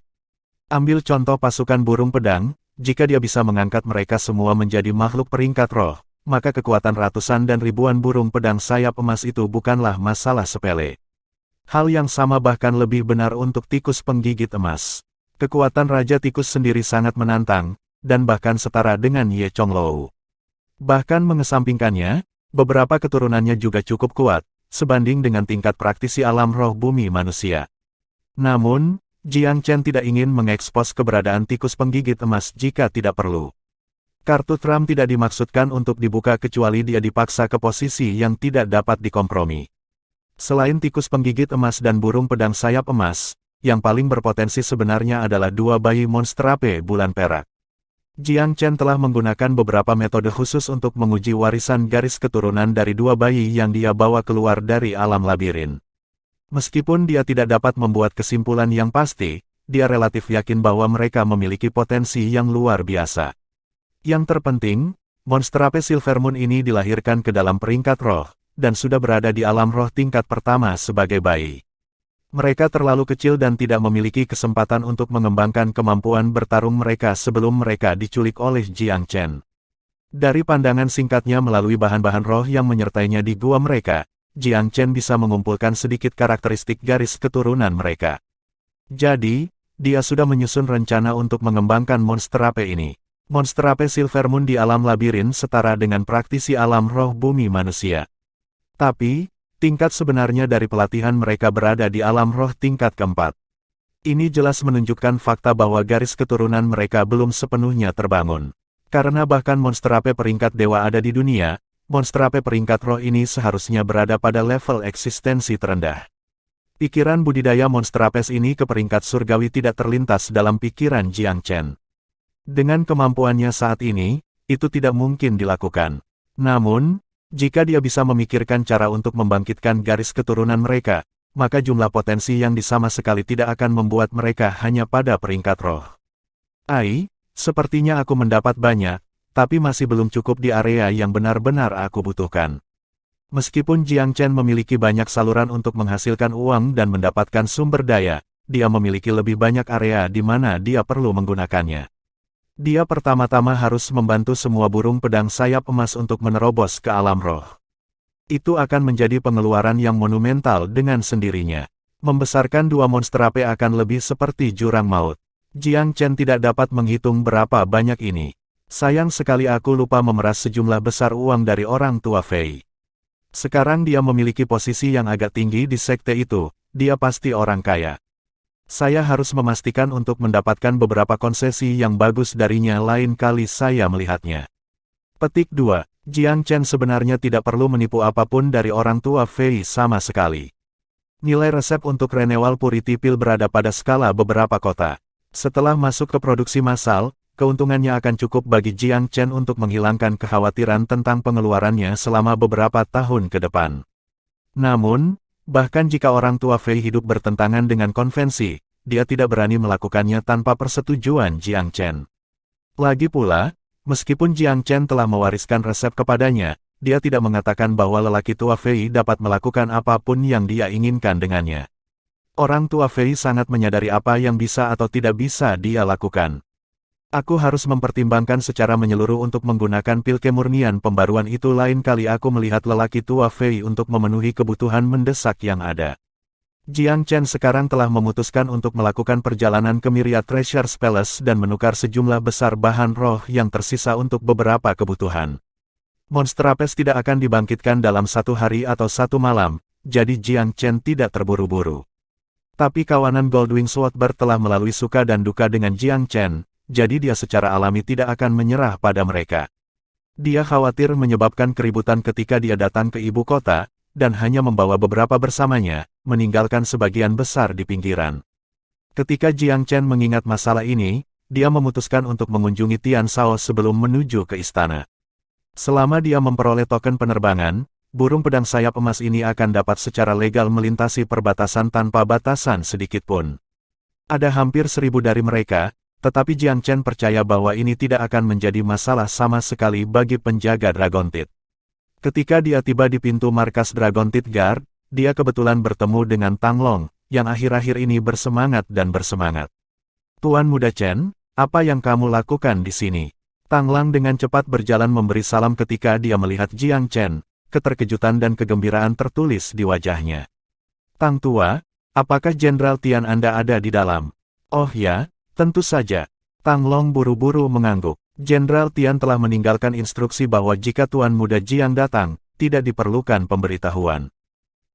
Ambil contoh pasukan burung pedang, jika dia bisa mengangkat mereka semua menjadi makhluk peringkat roh, maka kekuatan ratusan dan ribuan burung pedang sayap emas itu bukanlah masalah sepele. Hal yang sama bahkan lebih benar untuk tikus penggigit emas. Kekuatan Raja Tikus sendiri sangat menantang, dan bahkan setara dengan Ye Chonglou. Bahkan mengesampingkannya, beberapa keturunannya juga cukup kuat, sebanding dengan tingkat praktisi alam roh bumi manusia. Namun, Jiang Chen tidak ingin mengekspos keberadaan tikus penggigit emas jika tidak perlu. Kartu Tram tidak dimaksudkan untuk dibuka kecuali dia dipaksa ke posisi yang tidak dapat dikompromi. Selain tikus penggigit emas dan burung pedang sayap emas, yang paling berpotensi sebenarnya adalah 2 bayi monster ape bulan perak. Jiang Chen telah menggunakan beberapa metode khusus untuk menguji warisan garis keturunan dari 2 bayi yang dia bawa keluar dari alam labirin. Meskipun dia tidak dapat membuat kesimpulan yang pasti, dia relatif yakin bahwa mereka memiliki potensi yang luar biasa. Yang terpenting, monster ape Silver Moon ini dilahirkan ke dalam peringkat roh, dan sudah berada di alam roh tingkat pertama sebagai bayi. Mereka terlalu kecil dan tidak memiliki kesempatan untuk mengembangkan kemampuan bertarung mereka sebelum mereka diculik oleh Jiang Chen. Dari pandangan singkatnya melalui bahan-bahan roh yang menyertainya di gua mereka, Jiang Chen bisa mengumpulkan sedikit karakteristik garis keturunan mereka. Jadi, dia sudah menyusun rencana untuk mengembangkan monster ape ini. Monster ape Silver Moon di alam labirin setara dengan praktisi alam roh bumi manusia. Tapi, tingkat sebenarnya dari pelatihan mereka berada di alam roh tingkat keempat. Ini jelas menunjukkan fakta bahwa garis keturunan mereka belum sepenuhnya terbangun. Karena bahkan monster ape peringkat dewa ada di dunia, monster ape peringkat roh ini seharusnya berada pada level eksistensi terendah. Pikiran budidaya monster apes ini ke peringkat surgawi tidak terlintas dalam pikiran Jiang Chen. Dengan kemampuannya saat ini, itu tidak mungkin dilakukan. Namun, jika dia bisa memikirkan cara untuk membangkitkan garis keturunan mereka, maka jumlah potensi yang sama sekali tidak akan membuat mereka hanya pada peringkat roh. Sepertinya aku mendapat banyak, tapi masih belum cukup di area yang benar-benar aku butuhkan. Meskipun Jiang Chen memiliki banyak saluran untuk menghasilkan uang dan mendapatkan sumber daya, dia memiliki lebih banyak area di mana dia perlu menggunakannya. Dia pertama-tama harus membantu semua burung pedang sayap emas untuk menerobos ke alam roh. Itu akan menjadi pengeluaran yang monumental dengan sendirinya. Membesarkan dua monster ape akan lebih seperti jurang maut. Jiang Chen tidak dapat menghitung berapa banyak ini. Sayang sekali aku lupa memeras sejumlah besar uang dari orang tua Fei. Sekarang dia memiliki posisi yang agak tinggi di sekte itu, dia pasti orang kaya. Saya harus memastikan untuk mendapatkan beberapa konsesi yang bagus darinya lain kali saya melihatnya. Petik 2. Jiang Chen sebenarnya tidak perlu menipu apapun dari orang tua Fei sama sekali. Nilai resep untuk Renewal Purity Pill berada pada skala beberapa kota. Setelah masuk ke produksi massal, keuntungannya akan cukup bagi Jiang Chen untuk menghilangkan kekhawatiran tentang pengeluarannya selama beberapa tahun ke depan. Namun, bahkan jika orang tua Fei hidup bertentangan dengan konvensi, dia tidak berani melakukannya tanpa persetujuan Jiang Chen. Lagi pula, meskipun Jiang Chen telah mewariskan resep kepadanya, dia tidak mengatakan bahwa lelaki tua Fei dapat melakukan apapun yang dia inginkan dengannya. Orang tua Fei sangat menyadari apa yang bisa atau tidak bisa dia lakukan. Aku harus mempertimbangkan secara menyeluruh untuk menggunakan pil kemurnian pembaruan itu lain kali aku melihat lelaki tua Fei untuk memenuhi kebutuhan mendesak yang ada. Jiang Chen sekarang telah memutuskan untuk melakukan perjalanan ke Myriad Treasures Palace dan menukar sejumlah besar bahan roh yang tersisa untuk beberapa kebutuhan. Monster Apes tidak akan dibangkitkan dalam satu hari atau satu malam, jadi Jiang Chen tidak terburu-buru. Tapi kawanan Goldwing Swordbird telah melalui suka dan duka dengan Jiang Chen, jadi dia secara alami tidak akan menyerah pada mereka. Dia khawatir menyebabkan keributan ketika dia datang ke ibu kota, dan hanya membawa beberapa bersamanya, meninggalkan sebagian besar di pinggiran. Ketika Jiang Chen mengingat masalah ini, dia memutuskan untuk mengunjungi Tian Shao sebelum menuju ke istana. Selama dia memperoleh token penerbangan, burung pedang sayap emas ini akan dapat secara legal melintasi perbatasan tanpa batasan sedikitpun. Ada hampir 1000 dari mereka, tetapi Jiang Chen percaya bahwa ini tidak akan menjadi masalah sama sekali bagi penjaga Dragon Teeth. Ketika dia tiba di pintu markas Dragon Teeth Guard, dia kebetulan bertemu dengan Tang Long, yang akhir-akhir ini bersemangat dan bersemangat. Tuan Muda Chen, apa yang kamu lakukan di sini? Tang Long dengan cepat berjalan memberi salam ketika dia melihat Jiang Chen, keterkejutan dan kegembiraan tertulis di wajahnya. Tang Tua, apakah Jenderal Tian Anda ada di dalam? Oh ya, tentu saja. Tang Long buru-buru mengangguk. Jenderal Tian telah meninggalkan instruksi bahwa jika Tuan Muda Jiang datang, tidak diperlukan pemberitahuan.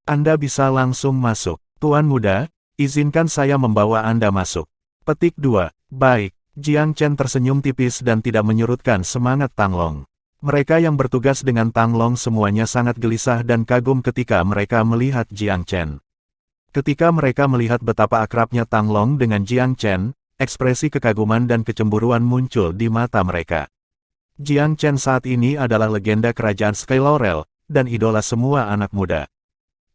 Anda bisa langsung masuk. Tuan Muda, izinkan saya membawa Anda masuk. Petik 2. Baik. Jiang Chen tersenyum tipis dan tidak menyurutkan semangat Tang Long. Mereka yang bertugas dengan Tang Long semuanya sangat gelisah dan kagum ketika mereka melihat Jiang Chen. Ketika mereka melihat betapa akrabnya Tang Long dengan Jiang Chen, ekspresi kekaguman dan kecemburuan muncul di mata mereka. Jiang Chen saat ini adalah legenda kerajaan Sky Laurel, dan idola semua anak muda.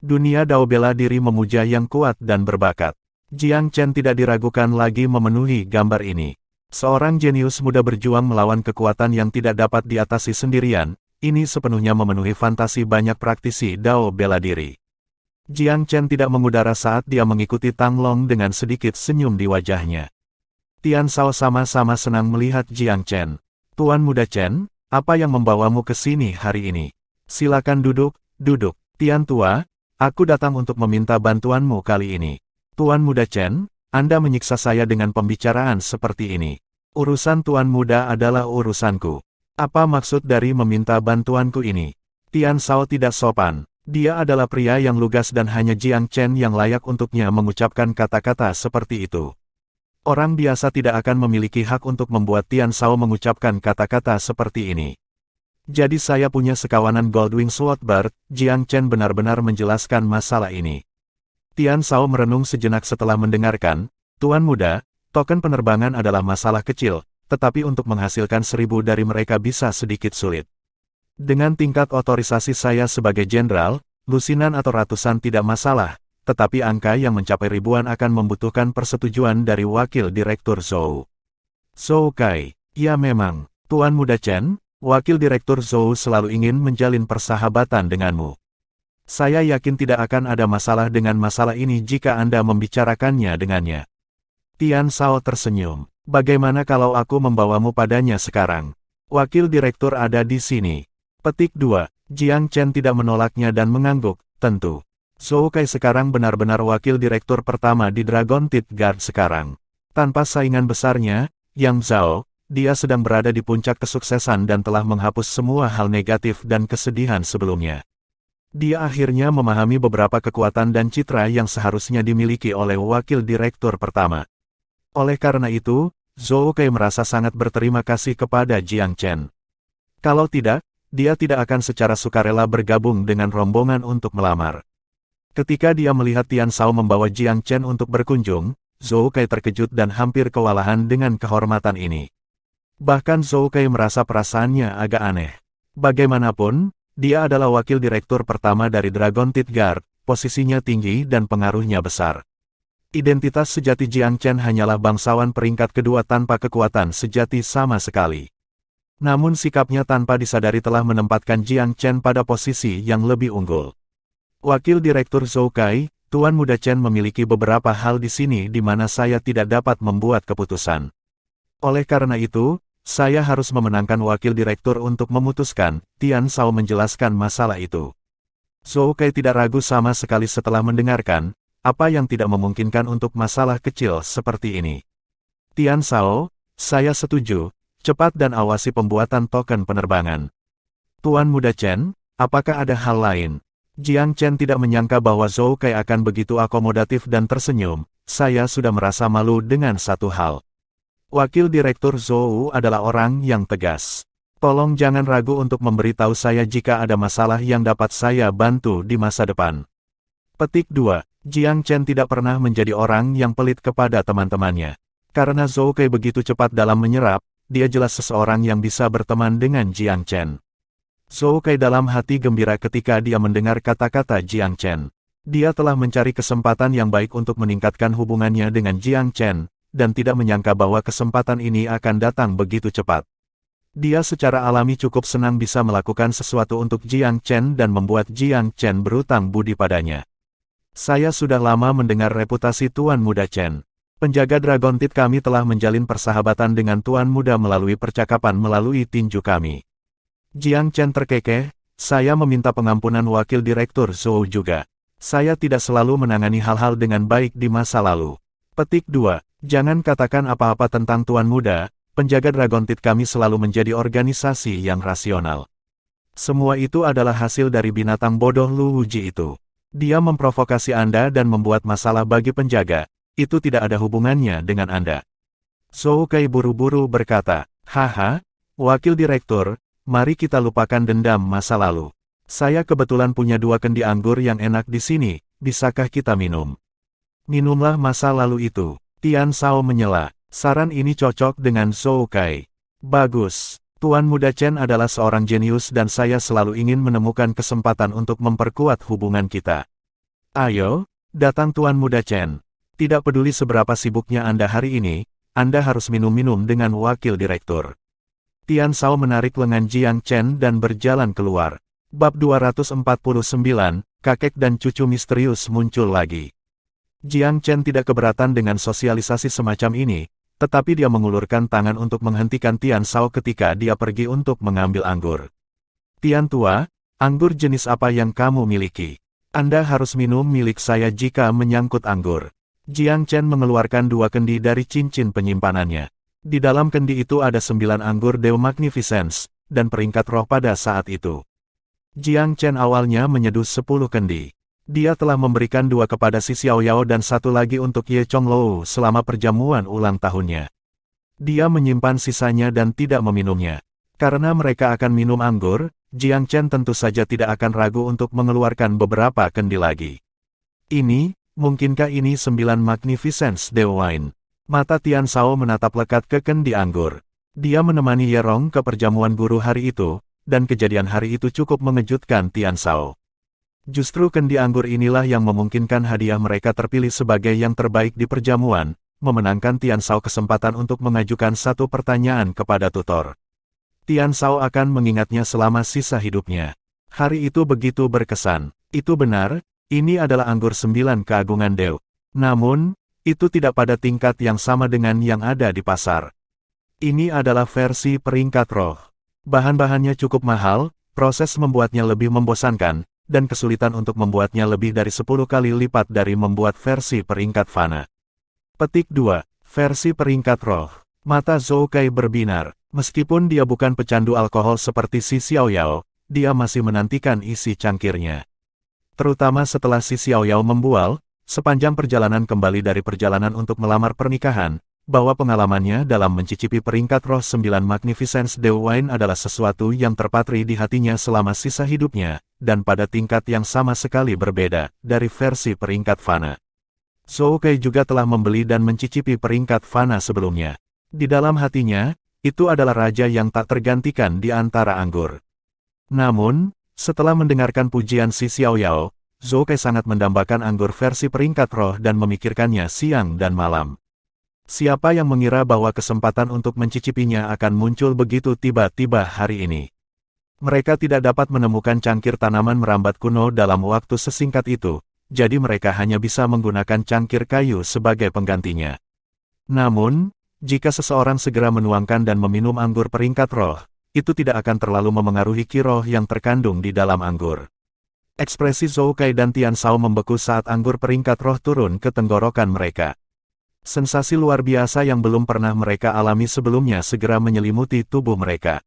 Dunia Dao bela diri memuja yang kuat dan berbakat. Jiang Chen tidak diragukan lagi memenuhi gambar ini. Seorang jenius muda berjuang melawan kekuatan yang tidak dapat diatasi sendirian, ini sepenuhnya memenuhi fantasi banyak praktisi Dao bela diri. Jiang Chen tidak mengudara saat dia mengikuti Tang Long dengan sedikit senyum di wajahnya. Tian Shao sama-sama senang melihat Jiang Chen. Tuan Muda Chen, apa yang membawamu ke sini hari ini? Silakan duduk, duduk. Tian Tua, aku datang untuk meminta bantuanmu kali ini. Tuan Muda Chen, Anda menyiksa saya dengan pembicaraan seperti ini. Urusan Tuan Muda adalah urusanku. Apa maksud dari meminta bantuanku ini? Tian Shao tidak sopan. Dia adalah pria yang lugas dan hanya Jiang Chen yang layak untuknya mengucapkan kata-kata seperti itu. Orang biasa tidak akan memiliki hak untuk membuat Tian Shao mengucapkan kata-kata seperti ini. Jadi saya punya sekawanan Goldwing Swordbird, Jiang Chen benar-benar menjelaskan masalah ini. Tian Shao merenung sejenak setelah mendengarkan, Tuan Muda, token penerbangan adalah masalah kecil, tetapi untuk menghasilkan 1000 dari mereka bisa sedikit sulit. Dengan tingkat otorisasi saya sebagai jenderal, lusinan atau ratusan tidak masalah. Tetapi angka yang mencapai ribuan akan membutuhkan persetujuan dari Wakil Direktur Zhou. Zhou Kai, ya memang, Tuan Muda Chen, Wakil Direktur Zhou selalu ingin menjalin persahabatan denganmu. Saya yakin tidak akan ada masalah dengan masalah ini jika Anda membicarakannya dengannya. Tian Shao tersenyum. Bagaimana kalau aku membawamu padanya sekarang? Wakil direktur ada di sini. Petik 2. Jiang Chen tidak menolaknya dan mengangguk, tentu. Zhou Kai sekarang benar-benar wakil direktur pertama di Dragon Teeth Guard sekarang. Tanpa saingan besarnya, Yang Zhao, dia sedang berada di puncak kesuksesan dan telah menghapus semua hal negatif dan kesedihan sebelumnya. Dia akhirnya memahami beberapa kekuatan dan citra yang seharusnya dimiliki oleh wakil direktur pertama. Oleh karena itu, Zhou Kai merasa sangat berterima kasih kepada Jiang Chen. Kalau tidak, dia tidak akan secara sukarela bergabung dengan rombongan untuk melamar. Ketika dia melihat Tian Shao membawa Jiang Chen untuk berkunjung, Zhou Kai terkejut dan hampir kewalahan dengan kehormatan ini. Bahkan Zhou Kai merasa perasaannya agak aneh. Bagaimanapun, dia adalah wakil direktur pertama dari Dragon Teeth Guard, posisinya tinggi dan pengaruhnya besar. Identitas sejati Jiang Chen hanyalah bangsawan peringkat kedua tanpa kekuatan sejati sama sekali. Namun sikapnya tanpa disadari telah menempatkan Jiang Chen pada posisi yang lebih unggul. Wakil Direktur Zhou Kai, Tuan Muda Chen memiliki beberapa hal di sini di mana saya tidak dapat membuat keputusan. Oleh karena itu, saya harus memenangkan Wakil Direktur untuk memutuskan, Tian Shao menjelaskan masalah itu. Zhou Kai tidak ragu sama sekali setelah mendengarkan, apa yang tidak memungkinkan untuk masalah kecil seperti ini. Tian Shao, saya setuju, cepat dan awasi pembuatan token penerbangan. Tuan Muda Chen, apakah ada hal lain? Jiang Chen tidak menyangka bahwa Zhou Kai akan begitu akomodatif dan tersenyum. Saya sudah merasa malu dengan satu hal. Wakil Direktur Zhou adalah orang yang tegas. Tolong jangan ragu untuk memberitahu saya jika ada masalah yang dapat saya bantu di masa depan. Petik 2. Jiang Chen tidak pernah menjadi orang yang pelit kepada teman-temannya. Karena Zhou Kai begitu cepat dalam menyerap, dia jelas seseorang yang bisa berteman dengan Jiang Chen. Zhou Kai dalam hati gembira ketika dia mendengar kata-kata Jiang Chen. Dia telah mencari kesempatan yang baik untuk meningkatkan hubungannya dengan Jiang Chen, dan tidak menyangka bahwa kesempatan ini akan datang begitu cepat. Dia secara alami cukup senang bisa melakukan sesuatu untuk Jiang Chen dan membuat Jiang Chen berutang budi padanya. Saya sudah lama mendengar reputasi Tuan Muda Chen. Penjaga Dragon Teeth kami telah menjalin persahabatan dengan Tuan Muda melalui percakapan melalui tinju kami. Jiang Chen terkekeh, saya meminta pengampunan Wakil Direktur Zhou juga. Saya tidak selalu menangani hal-hal dengan baik di masa lalu. Petik 2. Jangan katakan apa-apa tentang Tuan Muda, penjaga Dragon Teeth kami selalu menjadi organisasi yang rasional. Semua itu adalah hasil dari binatang bodoh Lu Wuji itu. Dia memprovokasi Anda dan membuat masalah bagi penjaga, itu tidak ada hubungannya dengan Anda. Zhou Kai buru-buru berkata, haha, Wakil Direktur, mari kita lupakan dendam masa lalu. Saya kebetulan punya 2 kendi anggur yang enak di sini, bisakah kita minum? Minumlah masa lalu itu. Tian Shao menyela. Saran ini cocok dengan Zhou Kai. Bagus. Tuan Muda Chen adalah seorang jenius dan saya selalu ingin menemukan kesempatan untuk memperkuat hubungan kita. Ayo, datang Tuan Muda Chen. Tidak peduli seberapa sibuknya Anda hari ini, Anda harus minum-minum dengan Wakil Direktur. Tian Shao menarik lengan Jiang Chen dan berjalan keluar. Bab 249, Kakek dan Cucu Misterius muncul lagi. Jiang Chen tidak keberatan dengan sosialisasi semacam ini, tetapi dia mengulurkan tangan untuk menghentikan Tian Shao ketika dia pergi untuk mengambil anggur. Tian tua, anggur jenis apa yang kamu miliki? Anda harus minum milik saya jika menyangkut anggur. Jiang Chen mengeluarkan 2 kendi dari cincin penyimpanannya. Di dalam kendi itu ada 9 anggur Dew Magnificence, dan peringkat roh pada saat itu. Jiang Chen awalnya menyeduh 10 kendi. Dia telah memberikan 2 kepada si Xiao Yao dan 1 lagi untuk Ye Chonglou selama perjamuan ulang tahunnya. Dia menyimpan sisanya dan tidak meminumnya. Karena mereka akan minum anggur, Jiang Chen tentu saja tidak akan ragu untuk mengeluarkan beberapa kendi lagi. Ini, mungkinkah ini 9 Magnificence Dew Wine? Mata Tian Shao menatap lekat ke kendi anggur. Dia menemani Ye Rong ke perjamuan guru hari itu, dan kejadian hari itu cukup mengejutkan Tian Shao. Justru kendi anggur inilah yang memungkinkan hadiah mereka terpilih sebagai yang terbaik di perjamuan, memenangkan Tian Shao kesempatan untuk mengajukan 1 pertanyaan kepada tutor. Tian Shao akan mengingatnya selama sisa hidupnya. Hari itu begitu berkesan. Itu benar, ini adalah anggur 9 keagungan Dew. Namun, itu tidak pada tingkat yang sama dengan yang ada di pasar. Ini adalah versi peringkat roh. Bahan-bahannya cukup mahal, proses membuatnya lebih membosankan, dan kesulitan untuk membuatnya lebih dari 10 kali lipat dari membuat versi peringkat fana. Petik 2. Versi peringkat roh. Mata Zhou Kai berbinar. Meskipun dia bukan pecandu alkohol seperti si Xiaoyao, dia masih menantikan isi cangkirnya. Terutama setelah si Xiaoyao membual, sepanjang perjalanan kembali dari perjalanan untuk melamar pernikahan, bahwa pengalamannya dalam mencicipi peringkat roh 9 Magnificence Dew Wine adalah sesuatu yang terpatri di hatinya selama sisa hidupnya, dan pada tingkat yang sama sekali berbeda dari versi peringkat fana. Zhou Kai juga telah membeli dan mencicipi peringkat fana sebelumnya. Di dalam hatinya, itu adalah raja yang tak tergantikan di antara anggur. Namun, setelah mendengarkan pujian si Xiaoyao, Zhou Kai sangat mendambakan anggur versi peringkat roh dan memikirkannya siang dan malam. Siapa yang mengira bahwa kesempatan untuk mencicipinya akan muncul begitu tiba-tiba hari ini? Mereka tidak dapat menemukan cangkir tanaman merambat kuno dalam waktu sesingkat itu, jadi mereka hanya bisa menggunakan cangkir kayu sebagai penggantinya. Namun, jika seseorang segera menuangkan dan meminum anggur peringkat roh, itu tidak akan terlalu memengaruhi ki roh yang terkandung di dalam anggur. Ekspresi Zhou Kai dan Tian Shao membeku saat anggur peringkat roh turun ke tenggorokan mereka. Sensasi luar biasa yang belum pernah mereka alami sebelumnya segera menyelimuti tubuh mereka.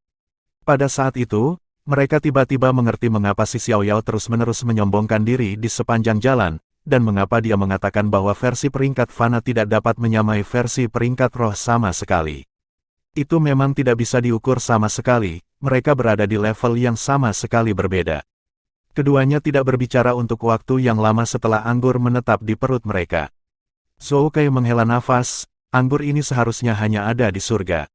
Pada saat itu, mereka tiba-tiba mengerti mengapa si Xiaoyao terus-menerus menyombongkan diri di sepanjang jalan, dan mengapa dia mengatakan bahwa versi peringkat fana tidak dapat menyamai versi peringkat roh sama sekali. Itu memang tidak bisa diukur sama sekali, mereka berada di level yang sama sekali berbeda. Keduanya tidak berbicara untuk waktu yang lama setelah anggur menetap di perut mereka. Zhou Kai menghela nafas, anggur ini seharusnya hanya ada di surga.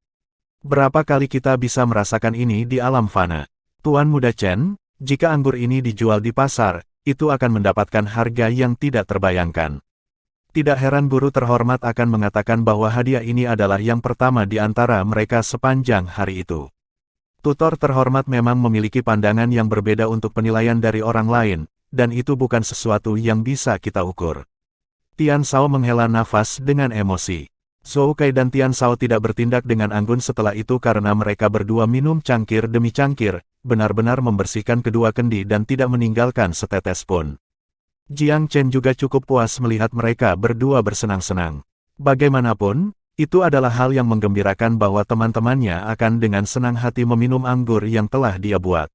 Berapa kali kita bisa merasakan ini di alam fana? Tuan Muda Chen, jika anggur ini dijual di pasar, itu akan mendapatkan harga yang tidak terbayangkan. Tidak heran guru terhormat akan mengatakan bahwa hadiah ini adalah yang pertama di antara mereka sepanjang hari itu. Tutor terhormat memang memiliki pandangan yang berbeda untuk penilaian dari orang lain, dan itu bukan sesuatu yang bisa kita ukur. Tian Shao menghela nafas dengan emosi. Zhou Kai dan Tian Shao tidak bertindak dengan anggun setelah itu karena mereka berdua minum cangkir demi cangkir, benar-benar membersihkan kedua kendi dan tidak meninggalkan setetes pun. Jiang Chen juga cukup puas melihat mereka berdua bersenang-senang. Bagaimanapun, itu adalah hal yang menggembirakan bahwa teman-temannya akan dengan senang hati meminum anggur yang telah dia buat.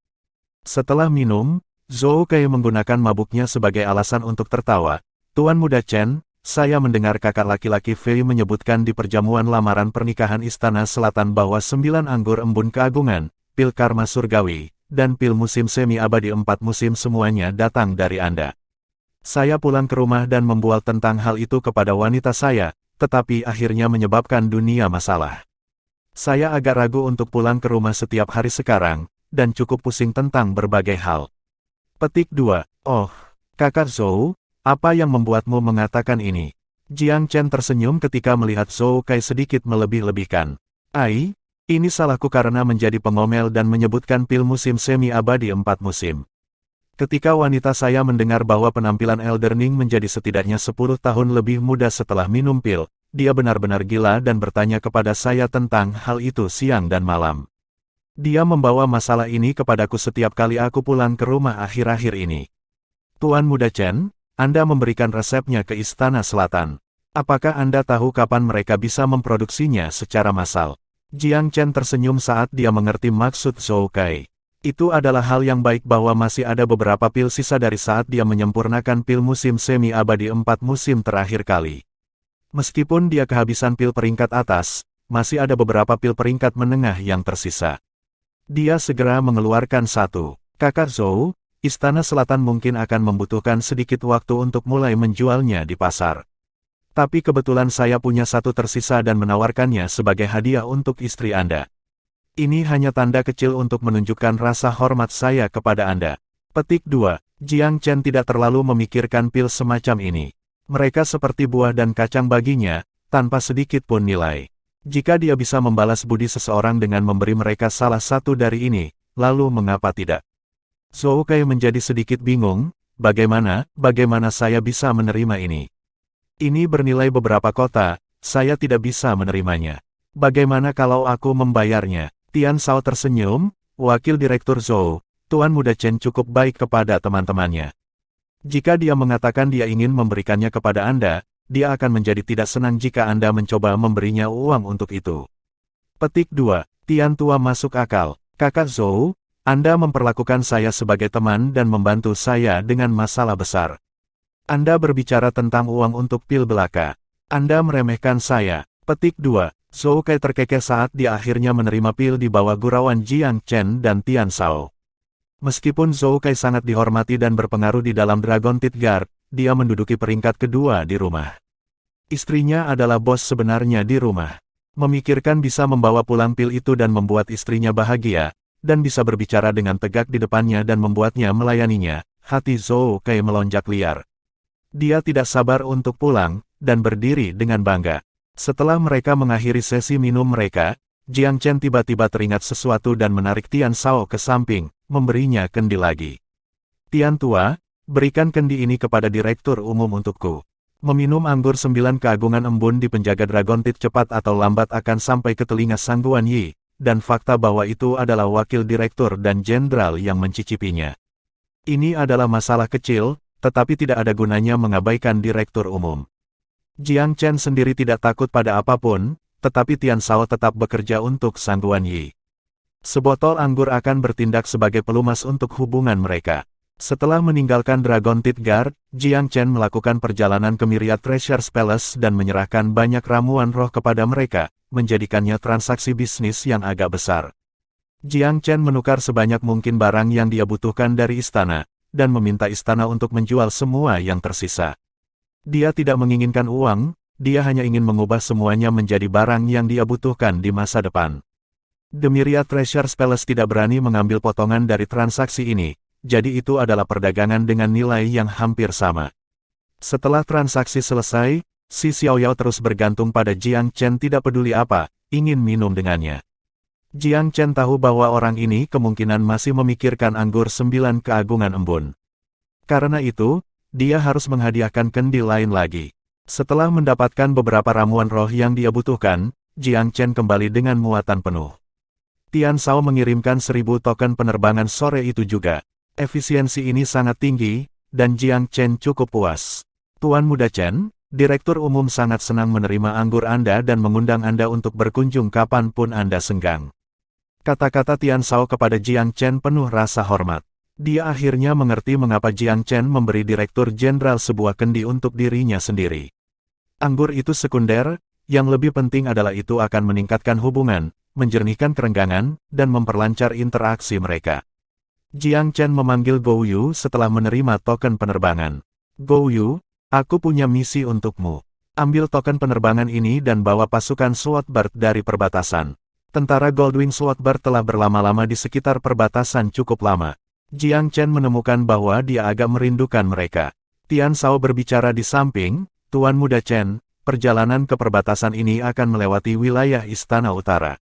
Setelah minum, Zhou Kai menggunakan mabuknya sebagai alasan untuk tertawa. Tuan Muda Chen, saya mendengar kakak laki-laki Fei menyebutkan di perjamuan lamaran pernikahan Istana Selatan bahwa 9 anggur embun keagungan, pil karma surgawi, dan pil musim semi abadi 4 musim semuanya datang dari Anda. Saya pulang ke rumah dan membual tentang hal itu kepada wanita saya, tetapi akhirnya menyebabkan dunia masalah. Saya agak ragu untuk pulang ke rumah setiap hari sekarang, dan cukup pusing tentang berbagai hal. Petik 2. Oh, kakak Zhou, apa yang membuatmu mengatakan ini? Jiang Chen tersenyum ketika melihat Zhou Kai sedikit melebih-lebihkan. Ai, ini salahku karena menjadi pengomel dan menyebutkan pil musim semi abadi 4 musim. Ketika wanita saya mendengar bahwa penampilan Elderning menjadi setidaknya 10 tahun lebih muda setelah minum pil, dia benar-benar gila dan bertanya kepada saya tentang hal itu siang dan malam. Dia membawa masalah ini kepadaku setiap kali aku pulang ke rumah akhir-akhir ini. Tuan Muda Chen, Anda memberikan resepnya ke Istana Selatan. Apakah Anda tahu kapan mereka bisa memproduksinya secara massal? Jiang Chen tersenyum saat dia mengerti maksud Zhou Kai. Itu adalah hal yang baik bahwa masih ada beberapa pil sisa dari saat dia menyempurnakan pil musim semi abadi 4 musim terakhir kali. Meskipun dia kehabisan pil peringkat atas, masih ada beberapa pil peringkat menengah yang tersisa. Dia segera mengeluarkan satu. Kakak Zhou, Istana Selatan mungkin akan membutuhkan sedikit waktu untuk mulai menjualnya di pasar. Tapi kebetulan saya punya satu tersisa dan menawarkannya sebagai hadiah untuk istri Anda. Ini hanya tanda kecil untuk menunjukkan rasa hormat saya kepada Anda. Petik 2. Jiang Chen tidak terlalu memikirkan pil semacam ini. Mereka seperti buah dan kacang baginya, tanpa sedikit pun nilai. Jika dia bisa membalas budi seseorang dengan memberi mereka salah satu dari ini, lalu mengapa tidak? Zhou Kai menjadi sedikit bingung, bagaimana saya bisa menerima ini? Ini bernilai beberapa kota, saya tidak bisa menerimanya. Bagaimana kalau aku membayarnya? Tian Shao tersenyum, Wakil Direktur Zhou, Tuan Muda Chen cukup baik kepada teman-temannya. Jika dia mengatakan dia ingin memberikannya kepada Anda, dia akan menjadi tidak senang jika Anda mencoba memberinya uang untuk itu. Petik 2. Tian Tua masuk akal. Kakak Zhou, Anda memperlakukan saya sebagai teman dan membantu saya dengan masalah besar. Anda berbicara tentang uang untuk pil belaka. Anda meremehkan saya. Petik 2. Zhou Kai terkekeh saat dia akhirnya menerima pil di bawah gurauan Jiang Chen dan Tian Shao. Meskipun Zhou Kai sangat dihormati dan berpengaruh di dalam Dragon Teeth Guard, dia menduduki peringkat kedua di rumah. Istrinya adalah bos sebenarnya di rumah. Memikirkan bisa membawa pulang pil itu dan membuat istrinya bahagia, dan bisa berbicara dengan tegak di depannya dan membuatnya melayaninya, hati Zhou Kai melonjak liar. Dia tidak sabar untuk pulang, dan berdiri dengan bangga. Setelah mereka mengakhiri sesi minum mereka, Jiang Chen tiba-tiba teringat sesuatu dan menarik Tian Shao ke samping, memberinya kendi lagi. Tian Tua, berikan kendi ini kepada Direktur Umum untukku. Meminum anggur 9 keagungan embun di penjaga Dragon Teeth cepat atau lambat akan sampai ke telinga Sang Guan Yi, dan fakta bahwa itu adalah wakil direktur dan jenderal yang mencicipinya. Ini adalah masalah kecil, tetapi tidak ada gunanya mengabaikan Direktur Umum. Jiang Chen sendiri tidak takut pada apapun, tetapi Tian Shao tetap bekerja untuk Sang Guan Yi. Sebotol anggur akan bertindak sebagai pelumas untuk hubungan mereka. Setelah meninggalkan Dragon Teeth Guard, Jiang Chen melakukan perjalanan ke Myriad Treasures Palace dan menyerahkan banyak ramuan roh kepada mereka, menjadikannya transaksi bisnis yang agak besar. Jiang Chen menukar sebanyak mungkin barang yang dia butuhkan dari istana, dan meminta istana untuk menjual semua yang tersisa. Dia tidak menginginkan uang, dia hanya ingin mengubah semuanya menjadi barang yang dia butuhkan di masa depan. The Myriad Treasures Palace tidak berani mengambil potongan dari transaksi ini, jadi itu adalah perdagangan dengan nilai yang hampir sama. Setelah transaksi selesai, si Xiaoyao terus bergantung pada Jiang Chen tidak peduli apa, ingin minum dengannya. Jiang Chen tahu bahwa orang ini kemungkinan masih memikirkan anggur 9 keagungan embun. Karena itu, dia harus menghadiahkan kendi lain lagi. Setelah mendapatkan beberapa ramuan roh yang dia butuhkan, Jiang Chen kembali dengan muatan penuh. Tian Shao mengirimkan 1000 token penerbangan sore itu juga. Efisiensi ini sangat tinggi, dan Jiang Chen cukup puas. Tuan Muda Chen, Direktur Umum sangat senang menerima anggur Anda dan mengundang Anda untuk berkunjung kapanpun Anda senggang. Kata-kata Tian Shao kepada Jiang Chen penuh rasa hormat. Dia akhirnya mengerti mengapa Jiang Chen memberi Direktur Jenderal sebuah kendi untuk dirinya sendiri. Anggur itu sekunder, yang lebih penting adalah itu akan meningkatkan hubungan, menjernihkan kerenggangan, dan memperlancar interaksi mereka. Jiang Chen memanggil Gou Yu setelah menerima token penerbangan. Gou Yu, aku punya misi untukmu. Ambil token penerbangan ini dan bawa pasukan Swordbird dari perbatasan. Tentara Goldwing Swordbird telah berlama-lama di sekitar perbatasan cukup lama. Jiang Chen menemukan bahwa dia agak merindukan mereka. Tian Shao berbicara di samping, Tuan Muda Chen, perjalanan ke perbatasan ini akan melewati wilayah Istana Utara.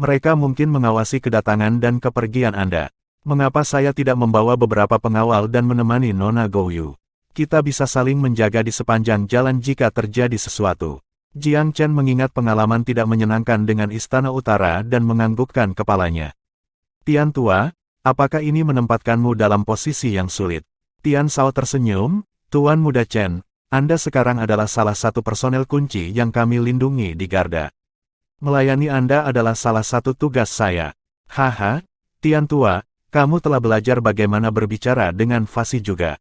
Mereka mungkin mengawasi kedatangan dan kepergian Anda. Mengapa saya tidak membawa beberapa pengawal dan menemani Nona Gou Yu? Kita bisa saling menjaga di sepanjang jalan jika terjadi sesuatu. Jiang Chen mengingat pengalaman tidak menyenangkan dengan Istana Utara dan menganggukkan kepalanya. Tian Tua, apakah ini menempatkanmu dalam posisi yang sulit? Tian Shao tersenyum, Tuan Muda Chen, Anda sekarang adalah salah satu personel kunci yang kami lindungi di Garda. Melayani Anda adalah salah satu tugas saya. Haha, Tian Tua, kamu telah belajar bagaimana berbicara dengan fasih juga.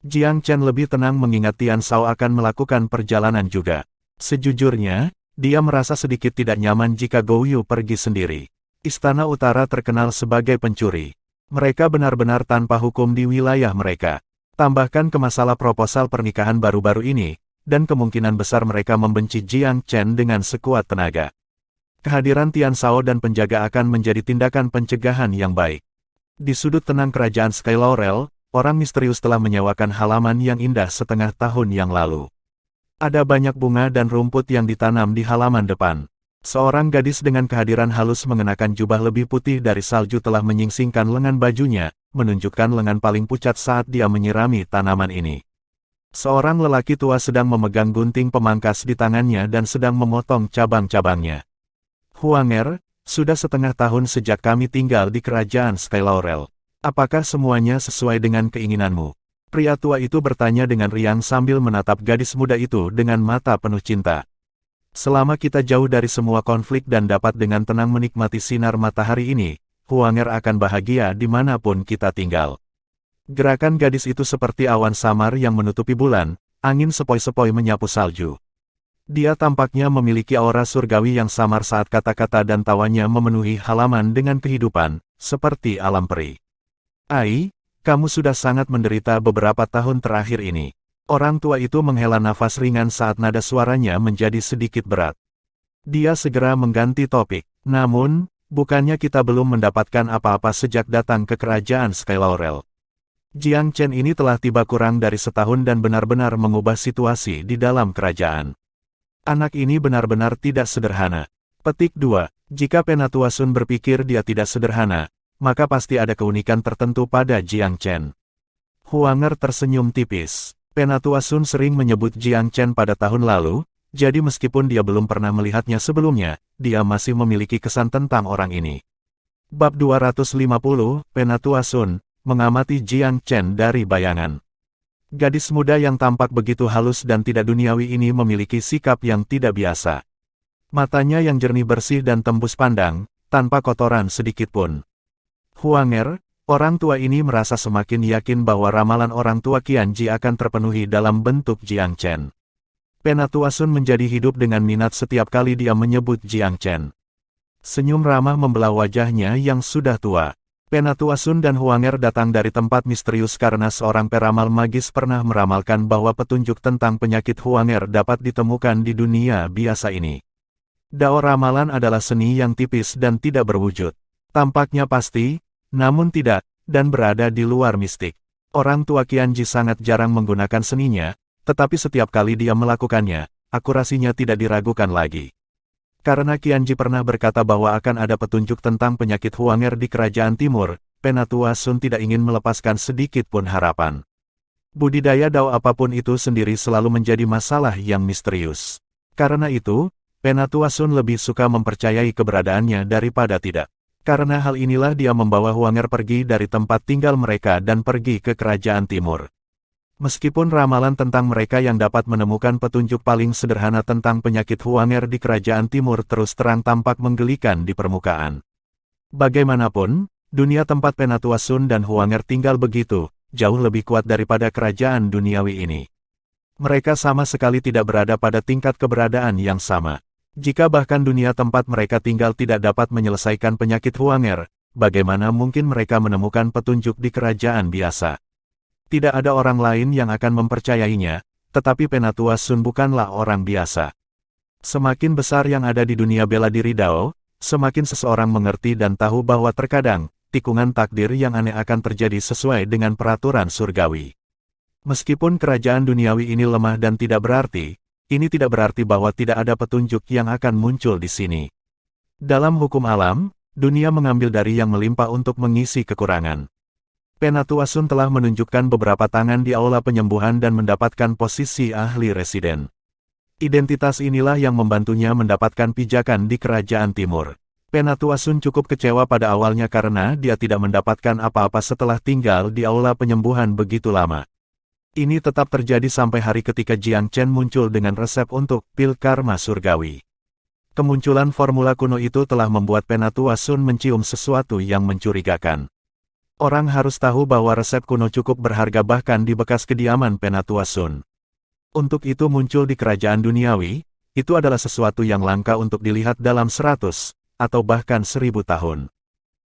Jiang Chen lebih tenang mengingat Tian Shao akan melakukan perjalanan juga. Sejujurnya, dia merasa sedikit tidak nyaman jika Gou Yu pergi sendiri. Istana Utara terkenal sebagai pencuri. Mereka benar-benar tanpa hukum di wilayah mereka. Tambahkan ke masalah proposal pernikahan baru-baru ini, dan kemungkinan besar mereka membenci Jiang Chen dengan sekuat tenaga. Kehadiran Tian Shao dan penjaga akan menjadi tindakan pencegahan yang baik. Di sudut tenang kerajaan Sky Laurel, orang misterius telah menyewakan halaman yang indah setengah tahun yang lalu. Ada banyak bunga dan rumput yang ditanam di halaman depan. Seorang gadis dengan kehadiran halus mengenakan jubah lebih putih dari salju telah menyingsingkan lengan bajunya, menunjukkan lengan paling pucat saat dia menyirami tanaman ini. Seorang lelaki tua sedang memegang gunting pemangkas di tangannya dan sedang memotong cabang-cabangnya. Huanger, sudah setengah tahun sejak kami tinggal di kerajaan Skylaurel. Apakah semuanya sesuai dengan keinginanmu? Pria tua itu bertanya dengan riang sambil menatap gadis muda itu dengan mata penuh cinta. Selama kita jauh dari semua konflik dan dapat dengan tenang menikmati sinar matahari ini, Huanger akan bahagia dimanapun kita tinggal. Gerakan gadis itu seperti awan samar yang menutupi bulan, angin sepoi-sepoi menyapu salju. Dia tampaknya memiliki aura surgawi yang samar saat kata-kata dan tawanya memenuhi halaman dengan kehidupan, seperti alam peri. Ai, kamu sudah sangat menderita beberapa tahun terakhir ini. Orang tua itu menghela nafas ringan saat nada suaranya menjadi sedikit berat. Dia segera mengganti topik. Namun, bukannya kita belum mendapatkan apa-apa sejak datang ke kerajaan Skylaurel. Jiang Chen ini telah tiba kurang dari setahun dan benar-benar mengubah situasi di dalam kerajaan. Anak ini benar-benar tidak sederhana. Petik 2. Jika Penatua Sun berpikir dia tidak sederhana, maka pasti ada keunikan tertentu pada Jiang Chen. Huanger tersenyum tipis. Penatua Sun sering menyebut Jiang Chen pada tahun lalu, jadi meskipun dia belum pernah melihatnya sebelumnya, dia masih memiliki kesan tentang orang ini. Bab 250, Penatua Sun mengamati Jiang Chen dari bayangan. Gadis muda yang tampak begitu halus dan tidak duniawi ini memiliki sikap yang tidak biasa. Matanya yang jernih bersih dan tembus pandang, tanpa kotoran sedikit pun. Huanger, orang tua ini merasa semakin yakin bahwa ramalan orang tua Qianji akan terpenuhi dalam bentuk Jiang Chen. Penatua Sun menjadi hidup dengan minat setiap kali dia menyebut Jiang Chen. Senyum ramah membelah wajahnya yang sudah tua. Penatua Sun dan Huanger datang dari tempat misterius karena seorang peramal magis pernah meramalkan bahwa petunjuk tentang penyakit Huanger dapat ditemukan di dunia biasa ini. Dao ramalan adalah seni yang tipis dan tidak berwujud. Tampaknya pasti, namun tidak, dan berada di luar mistik. Orang tua Qianji sangat jarang menggunakan seninya, tetapi setiap kali dia melakukannya, akurasinya tidak diragukan lagi. Karena Qianji pernah berkata bahwa akan ada petunjuk tentang penyakit Huanger di kerajaan timur, Penatua Sun tidak ingin melepaskan sedikit pun harapan. Budidaya dao apapun itu sendiri selalu menjadi masalah yang misterius. Karena itu, Penatua Sun lebih suka mempercayai keberadaannya daripada tidak. Karena hal inilah dia membawa Huanger pergi dari tempat tinggal mereka dan pergi ke kerajaan timur. Meskipun ramalan tentang mereka yang dapat menemukan petunjuk paling sederhana tentang penyakit Huanger di kerajaan timur terus terang tampak menggelikan di permukaan. Bagaimanapun, dunia tempat Penatua Sun dan Huanger tinggal begitu, jauh lebih kuat daripada kerajaan duniawi ini. Mereka sama sekali tidak berada pada tingkat keberadaan yang sama. Jika bahkan dunia tempat mereka tinggal tidak dapat menyelesaikan penyakit Huanger, bagaimana mungkin mereka menemukan petunjuk di kerajaan biasa? Tidak ada orang lain yang akan mempercayainya, tetapi Penatua Sun bukanlah orang biasa. Semakin besar yang ada di dunia bela diri Dao, semakin seseorang mengerti dan tahu bahwa terkadang, tikungan takdir yang aneh akan terjadi sesuai dengan peraturan surgawi. Meskipun kerajaan duniawi ini lemah dan tidak berarti, ini tidak berarti bahwa tidak ada petunjuk yang akan muncul di sini. Dalam hukum alam, dunia mengambil dari yang melimpah untuk mengisi kekurangan. Penatua Sun telah menunjukkan beberapa tangan di aula penyembuhan dan mendapatkan posisi ahli residen. Identitas inilah yang membantunya mendapatkan pijakan di kerajaan timur. Penatua Sun cukup kecewa pada awalnya karena dia tidak mendapatkan apa-apa setelah tinggal di aula penyembuhan begitu lama. Ini tetap terjadi sampai hari ketika Jiang Chen muncul dengan resep untuk pil karma surgawi. Kemunculan formula kuno itu telah membuat Penatua Sun mencium sesuatu yang mencurigakan. Orang harus tahu bahwa resep kuno cukup berharga bahkan di bekas kediaman Penatua Sun. Untuk itu muncul di kerajaan duniawi, itu adalah sesuatu yang langka untuk dilihat dalam 100, atau bahkan 1000 tahun.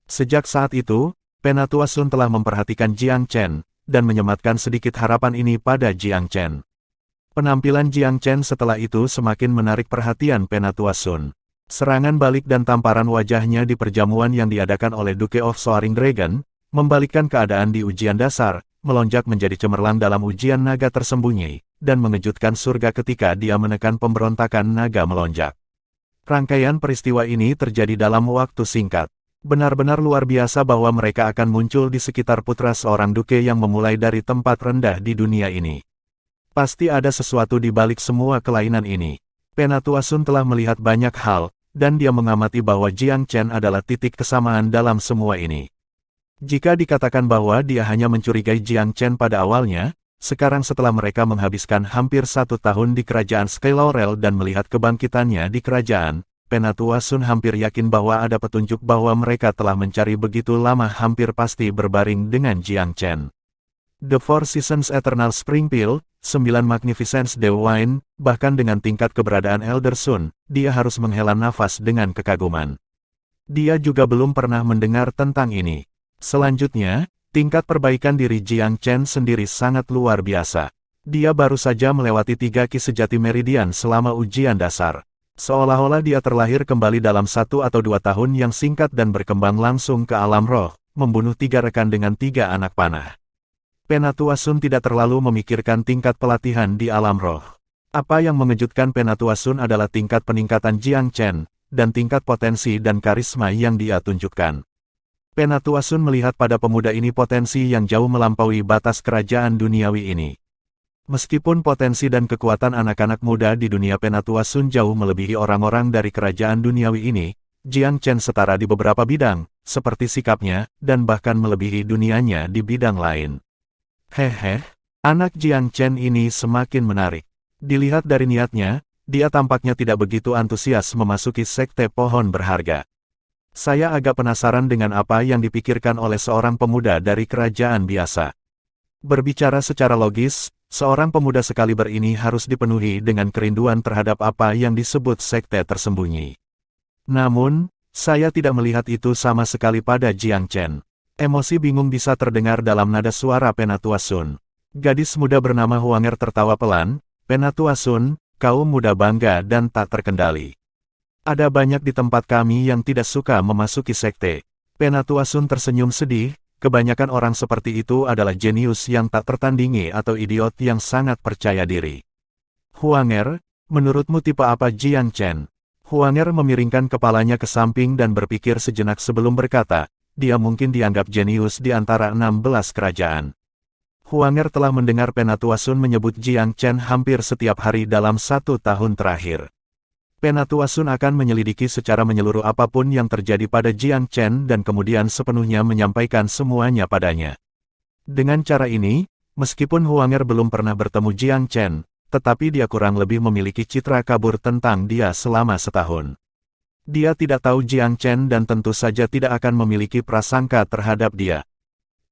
Sejak saat itu, Penatua Sun telah memperhatikan Jiang Chen, dan menyematkan sedikit harapan ini pada Jiang Chen. Penampilan Jiang Chen setelah itu semakin menarik perhatian Penatua Sun. Serangan balik dan tamparan wajahnya di perjamuan yang diadakan oleh Duke of Soaring Dragon, membalikkan keadaan di ujian dasar, melonjak menjadi cemerlang dalam ujian naga tersembunyi, dan mengejutkan surga ketika dia menekan pemberontakan naga melonjak. Rangkaian peristiwa ini terjadi dalam waktu singkat. Benar-benar luar biasa bahwa mereka akan muncul di sekitar putra seorang duke yang memulai dari tempat rendah di dunia ini. Pasti ada sesuatu di balik semua kelainan ini. Penatua Sun telah melihat banyak hal, dan dia mengamati bahwa Jiang Chen adalah titik kesamaan dalam semua ini. Jika dikatakan bahwa dia hanya mencurigai Jiang Chen pada awalnya, sekarang setelah mereka menghabiskan hampir 1 tahun di kerajaan Sky Laurel dan melihat kebangkitannya di kerajaan, Penatua Sun hampir yakin bahwa ada petunjuk bahwa mereka telah mencari begitu lama hampir pasti berbaring dengan Jiang Chen. The Four Seasons Eternal Spring Peel, 9 Magnificence Dew Wine, bahkan dengan tingkat keberadaan Elder Sun, dia harus menghela nafas dengan kekaguman. Dia juga belum pernah mendengar tentang ini. Selanjutnya, tingkat perbaikan diri Jiang Chen sendiri sangat luar biasa. Dia baru saja melewati 3 Ki sejati meridian selama ujian dasar. Seolah-olah dia terlahir kembali dalam 1 atau 2 tahun yang singkat dan berkembang langsung ke alam roh, membunuh 3 rekan dengan 3 anak panah. Penatua Sun tidak terlalu memikirkan tingkat pelatihan di alam roh. Apa yang mengejutkan Penatua Sun adalah tingkat peningkatan Jiang Chen, dan tingkat potensi dan karisma yang dia tunjukkan. Penatua Sun melihat pada pemuda ini potensi yang jauh melampaui batas kerajaan duniawi ini. Meskipun potensi dan kekuatan anak-anak muda di dunia Penatua Sun jauh melebihi orang-orang dari kerajaan duniawi ini, Jiang Chen setara di beberapa bidang, seperti sikapnya, dan bahkan melebihi dunianya di bidang lain. Hehe, anak Jiang Chen ini semakin menarik. Dilihat dari niatnya, dia tampaknya tidak begitu antusias memasuki sekte pohon berharga. Saya agak penasaran dengan apa yang dipikirkan oleh seorang pemuda dari kerajaan biasa. Berbicara secara logis, seorang pemuda sekaliber ini harus dipenuhi dengan kerinduan terhadap apa yang disebut sekte tersembunyi. Namun, saya tidak melihat itu sama sekali pada Jiang Chen. Emosi bingung bisa terdengar dalam nada suara Penatua Sun. Gadis muda bernama Huanger tertawa pelan, "Penatua Sun, kaum muda bangga dan tak terkendali. Ada banyak di tempat kami yang tidak suka memasuki sekte." Penatua Sun tersenyum sedih, kebanyakan orang seperti itu adalah jenius yang tak tertandingi atau idiot yang sangat percaya diri. "Huanger, menurutmu tipe apa Jiang Chen?" Huanger memiringkan kepalanya ke samping dan berpikir sejenak sebelum berkata, dia mungkin dianggap jenius di antara 16 kerajaan. Huanger telah mendengar Penatua Sun menyebut Jiang Chen hampir setiap hari dalam 1 tahun terakhir. Penatua Sun akan menyelidiki secara menyeluruh apapun yang terjadi pada Jiang Chen dan kemudian sepenuhnya menyampaikan semuanya padanya. Dengan cara ini, meskipun Huanger belum pernah bertemu Jiang Chen, tetapi dia kurang lebih memiliki citra kabur tentang dia selama setahun. Dia tidak tahu Jiang Chen dan tentu saja tidak akan memiliki prasangka terhadap dia.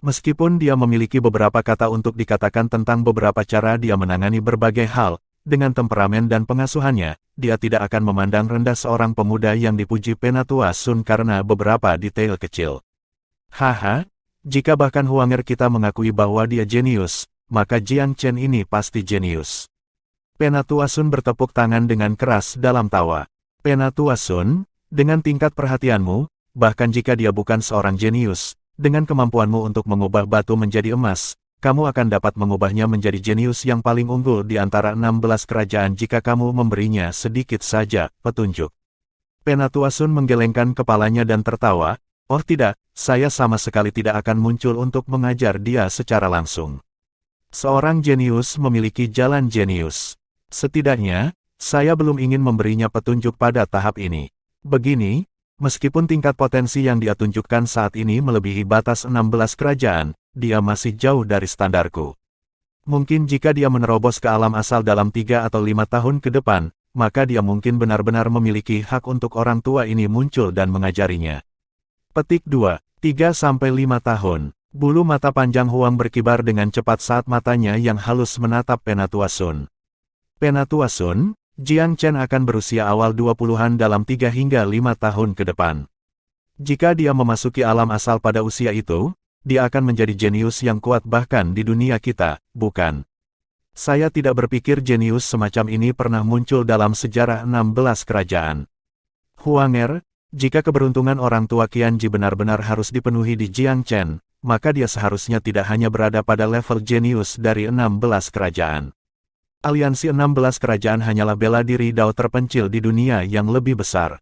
Meskipun dia memiliki beberapa kata untuk dikatakan tentang beberapa cara dia menangani berbagai hal, dengan temperamen dan pengasuhannya, dia tidak akan memandang rendah seorang pemuda yang dipuji Penatua Sun karena beberapa detail kecil. Haha, jika bahkan Huanger kita mengakui bahwa dia jenius, maka Jiang Chen ini pasti jenius. Penatua Sun bertepuk tangan dengan keras dalam tawa. Penatua Sun, dengan tingkat perhatianmu, bahkan jika dia bukan seorang jenius, dengan kemampuanmu untuk mengubah batu menjadi emas, kamu akan dapat mengubahnya menjadi jenius yang paling unggul di antara 16 kerajaan jika kamu memberinya sedikit saja petunjuk. Penatua Sun menggelengkan kepalanya dan tertawa, "Oh tidak, saya sama sekali tidak akan muncul untuk mengajar dia secara langsung. Seorang jenius memiliki jalan jenius. Setidaknya, saya belum ingin memberinya petunjuk pada tahap ini. Begini, meskipun tingkat potensi yang dia tunjukkan saat ini melebihi batas 16 kerajaan, dia masih jauh dari standarku. Mungkin jika dia menerobos ke alam asal dalam 3 atau 5 tahun ke depan, maka dia mungkin benar-benar memiliki hak untuk orang tua ini muncul dan mengajarinya." Petik 2, 3-5 tahun. Bulu mata panjang Huang berkibar dengan cepat saat matanya yang halus menatap Penatua Sun. Penatua Sun, Jiang Chen akan berusia awal 20-an dalam 3 hingga 5 tahun ke depan. Jika dia memasuki alam asal pada usia itu, dia akan menjadi jenius yang kuat bahkan di dunia kita, bukan? Saya tidak berpikir jenius semacam ini pernah muncul dalam sejarah 16 kerajaan. Huanger, jika keberuntungan orang tua Qianji benar-benar harus dipenuhi di Jiang Chen, maka dia seharusnya tidak hanya berada pada level jenius dari 16 kerajaan. Aliansi 16 kerajaan hanyalah bela diri dao terpencil di dunia yang lebih besar.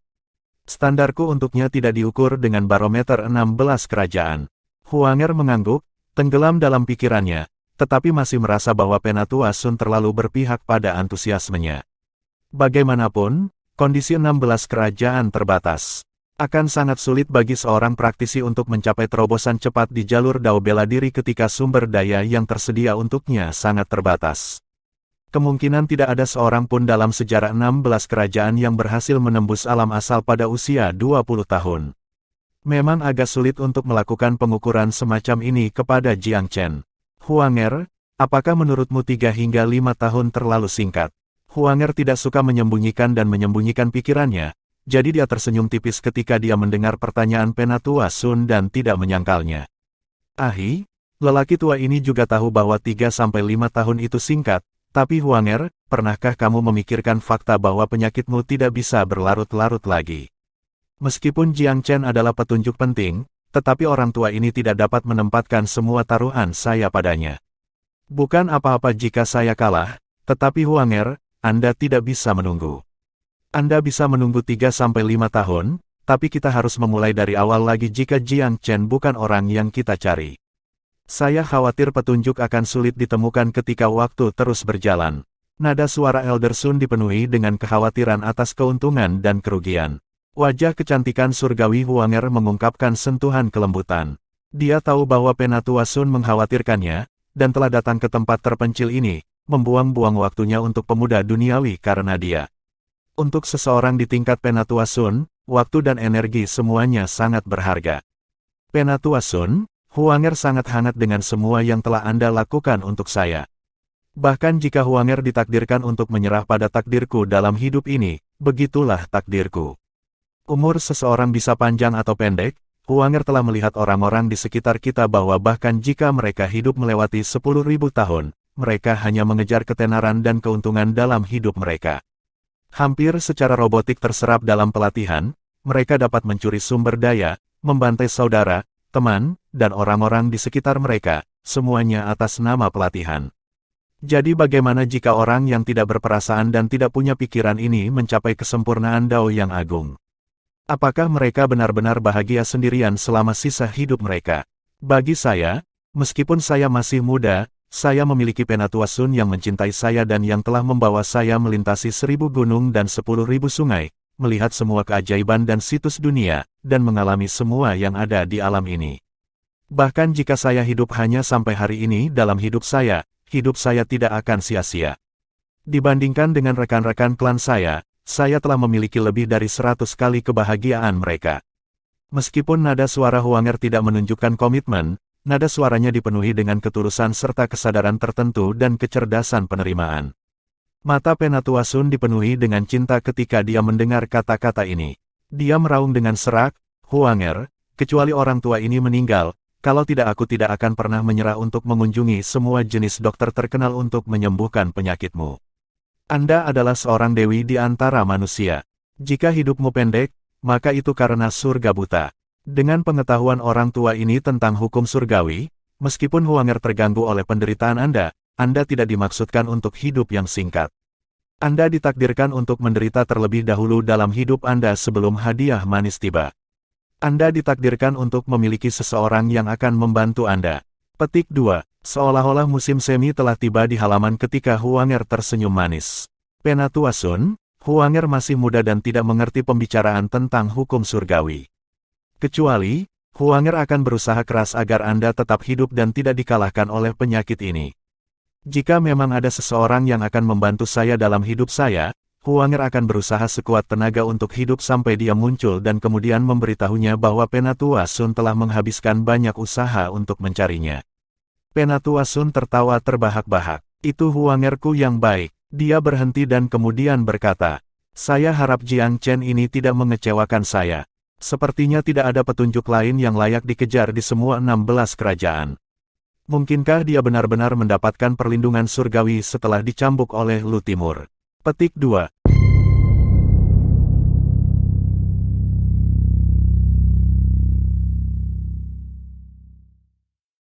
Standarku untuknya tidak diukur dengan barometer 16 kerajaan. Huanger mengangguk, tenggelam dalam pikirannya, tetapi masih merasa bahwa Penatua Sun terlalu berpihak pada antusiasmenya. Bagaimanapun, kondisi 16 kerajaan terbatas. Akan sangat sulit bagi seorang praktisi untuk mencapai terobosan cepat di jalur dao bela diri ketika sumber daya yang tersedia untuknya sangat terbatas. Kemungkinan tidak ada seorang pun dalam sejarah 16 kerajaan yang berhasil menembus alam asal pada usia 20 tahun. Memang agak sulit untuk melakukan pengukuran semacam ini kepada Jiang Chen. Huanger, apakah menurutmu 3 hingga 5 tahun terlalu singkat? Huanger tidak suka menyembunyikan dan menyembunyikan pikirannya, jadi dia tersenyum tipis ketika dia mendengar pertanyaan Penatua Sun dan tidak menyangkalnya. Ahi, lelaki tua ini juga tahu bahwa 3-5 tahun itu singkat, tapi Huanger, pernahkah kamu memikirkan fakta bahwa penyakitmu tidak bisa berlarut-larut lagi? Meskipun Jiang Chen adalah petunjuk penting, tetapi orang tua ini tidak dapat menempatkan semua taruhan saya padanya. Bukan apa-apa jika saya kalah, tetapi Huanger, Anda tidak bisa menunggu. Anda bisa menunggu 3-5 tahun, tapi kita harus memulai dari awal lagi jika Jiang Chen bukan orang yang kita cari. Saya khawatir petunjuk akan sulit ditemukan ketika waktu terus berjalan. Nada suara Elder Sun dipenuhi dengan kekhawatiran atas keuntungan dan kerugian. Wajah kecantikan surgawi Huanger mengungkapkan sentuhan kelembutan. Dia tahu bahwa Penatua Sun mengkhawatirkannya, dan telah datang ke tempat terpencil ini, membuang-buang waktunya untuk pemuda duniawi karena dia. Untuk seseorang di tingkat Penatua Sun, waktu dan energi semuanya sangat berharga. Penatua Sun, Huanger sangat hangat dengan semua yang telah Anda lakukan untuk saya. Bahkan jika Huanger ditakdirkan untuk menyerah pada takdirku dalam hidup ini, begitulah takdirku. Umur seseorang bisa panjang atau pendek, Huanger telah melihat orang-orang di sekitar kita bahwa bahkan jika mereka hidup melewati 10.000 tahun, mereka hanya mengejar ketenaran dan keuntungan dalam hidup mereka. Hampir secara robotik terserap dalam pelatihan, mereka dapat mencuri sumber daya, membantai saudara, teman, dan orang-orang di sekitar mereka, semuanya atas nama pelatihan. Jadi bagaimana jika orang yang tidak berperasaan dan tidak punya pikiran ini mencapai kesempurnaan Dao yang agung? Apakah mereka benar-benar bahagia sendirian selama sisa hidup mereka? Bagi saya, meskipun saya masih muda, saya memiliki Penatua Sun yang mencintai saya dan yang telah membawa saya melintasi 1000 gunung dan 10.000 sungai, melihat semua keajaiban dan situs dunia, dan mengalami semua yang ada di alam ini. Bahkan jika saya hidup hanya sampai hari ini dalam hidup saya tidak akan sia-sia. Dibandingkan dengan rekan-rekan klan saya telah memiliki lebih dari 100 kali kebahagiaan mereka. Meskipun nada suara Huanger tidak menunjukkan komitmen, nada suaranya dipenuhi dengan ketulusan serta kesadaran tertentu dan kecerdasan penerimaan. Mata Penatua Sun dipenuhi dengan cinta ketika dia mendengar kata-kata ini. Dia meraung dengan serak, Huanger, kecuali orang tua ini meninggal, kalau tidak aku tidak akan pernah menyerah untuk mengunjungi semua jenis dokter terkenal untuk menyembuhkan penyakitmu. Anda adalah seorang dewi di antara manusia. Jika hidupmu pendek, maka itu karena surga buta. Dengan pengetahuan orang tua ini tentang hukum surgawi, meskipun Huanger terganggu oleh penderitaan Anda tidak dimaksudkan untuk hidup yang singkat. Anda ditakdirkan untuk menderita terlebih dahulu dalam hidup Anda sebelum hadiah manis tiba. Anda ditakdirkan untuk memiliki seseorang yang akan membantu Anda. Petik 2. Seolah-olah musim semi telah tiba di halaman ketika Huanger tersenyum manis. Penatua Sun, Huanger masih muda dan tidak mengerti pembicaraan tentang hukum surgawi. Kecuali, Huanger akan berusaha keras agar Anda tetap hidup dan tidak dikalahkan oleh penyakit ini. Jika memang ada seseorang yang akan membantu saya dalam hidup saya, Huanger akan berusaha sekuat tenaga untuk hidup sampai dia muncul dan kemudian memberitahunya bahwa Penatua Sun telah menghabiskan banyak usaha untuk mencarinya. Penatua Sun tertawa terbahak-bahak. Itu Huangerku yang baik. Dia berhenti dan kemudian berkata, saya harap Jiang Chen ini tidak mengecewakan saya. Sepertinya tidak ada petunjuk lain yang layak dikejar di semua 16 kerajaan. Mungkinkah dia benar-benar mendapatkan perlindungan surgawi setelah dicambuk oleh Lu Timur? Petik 2.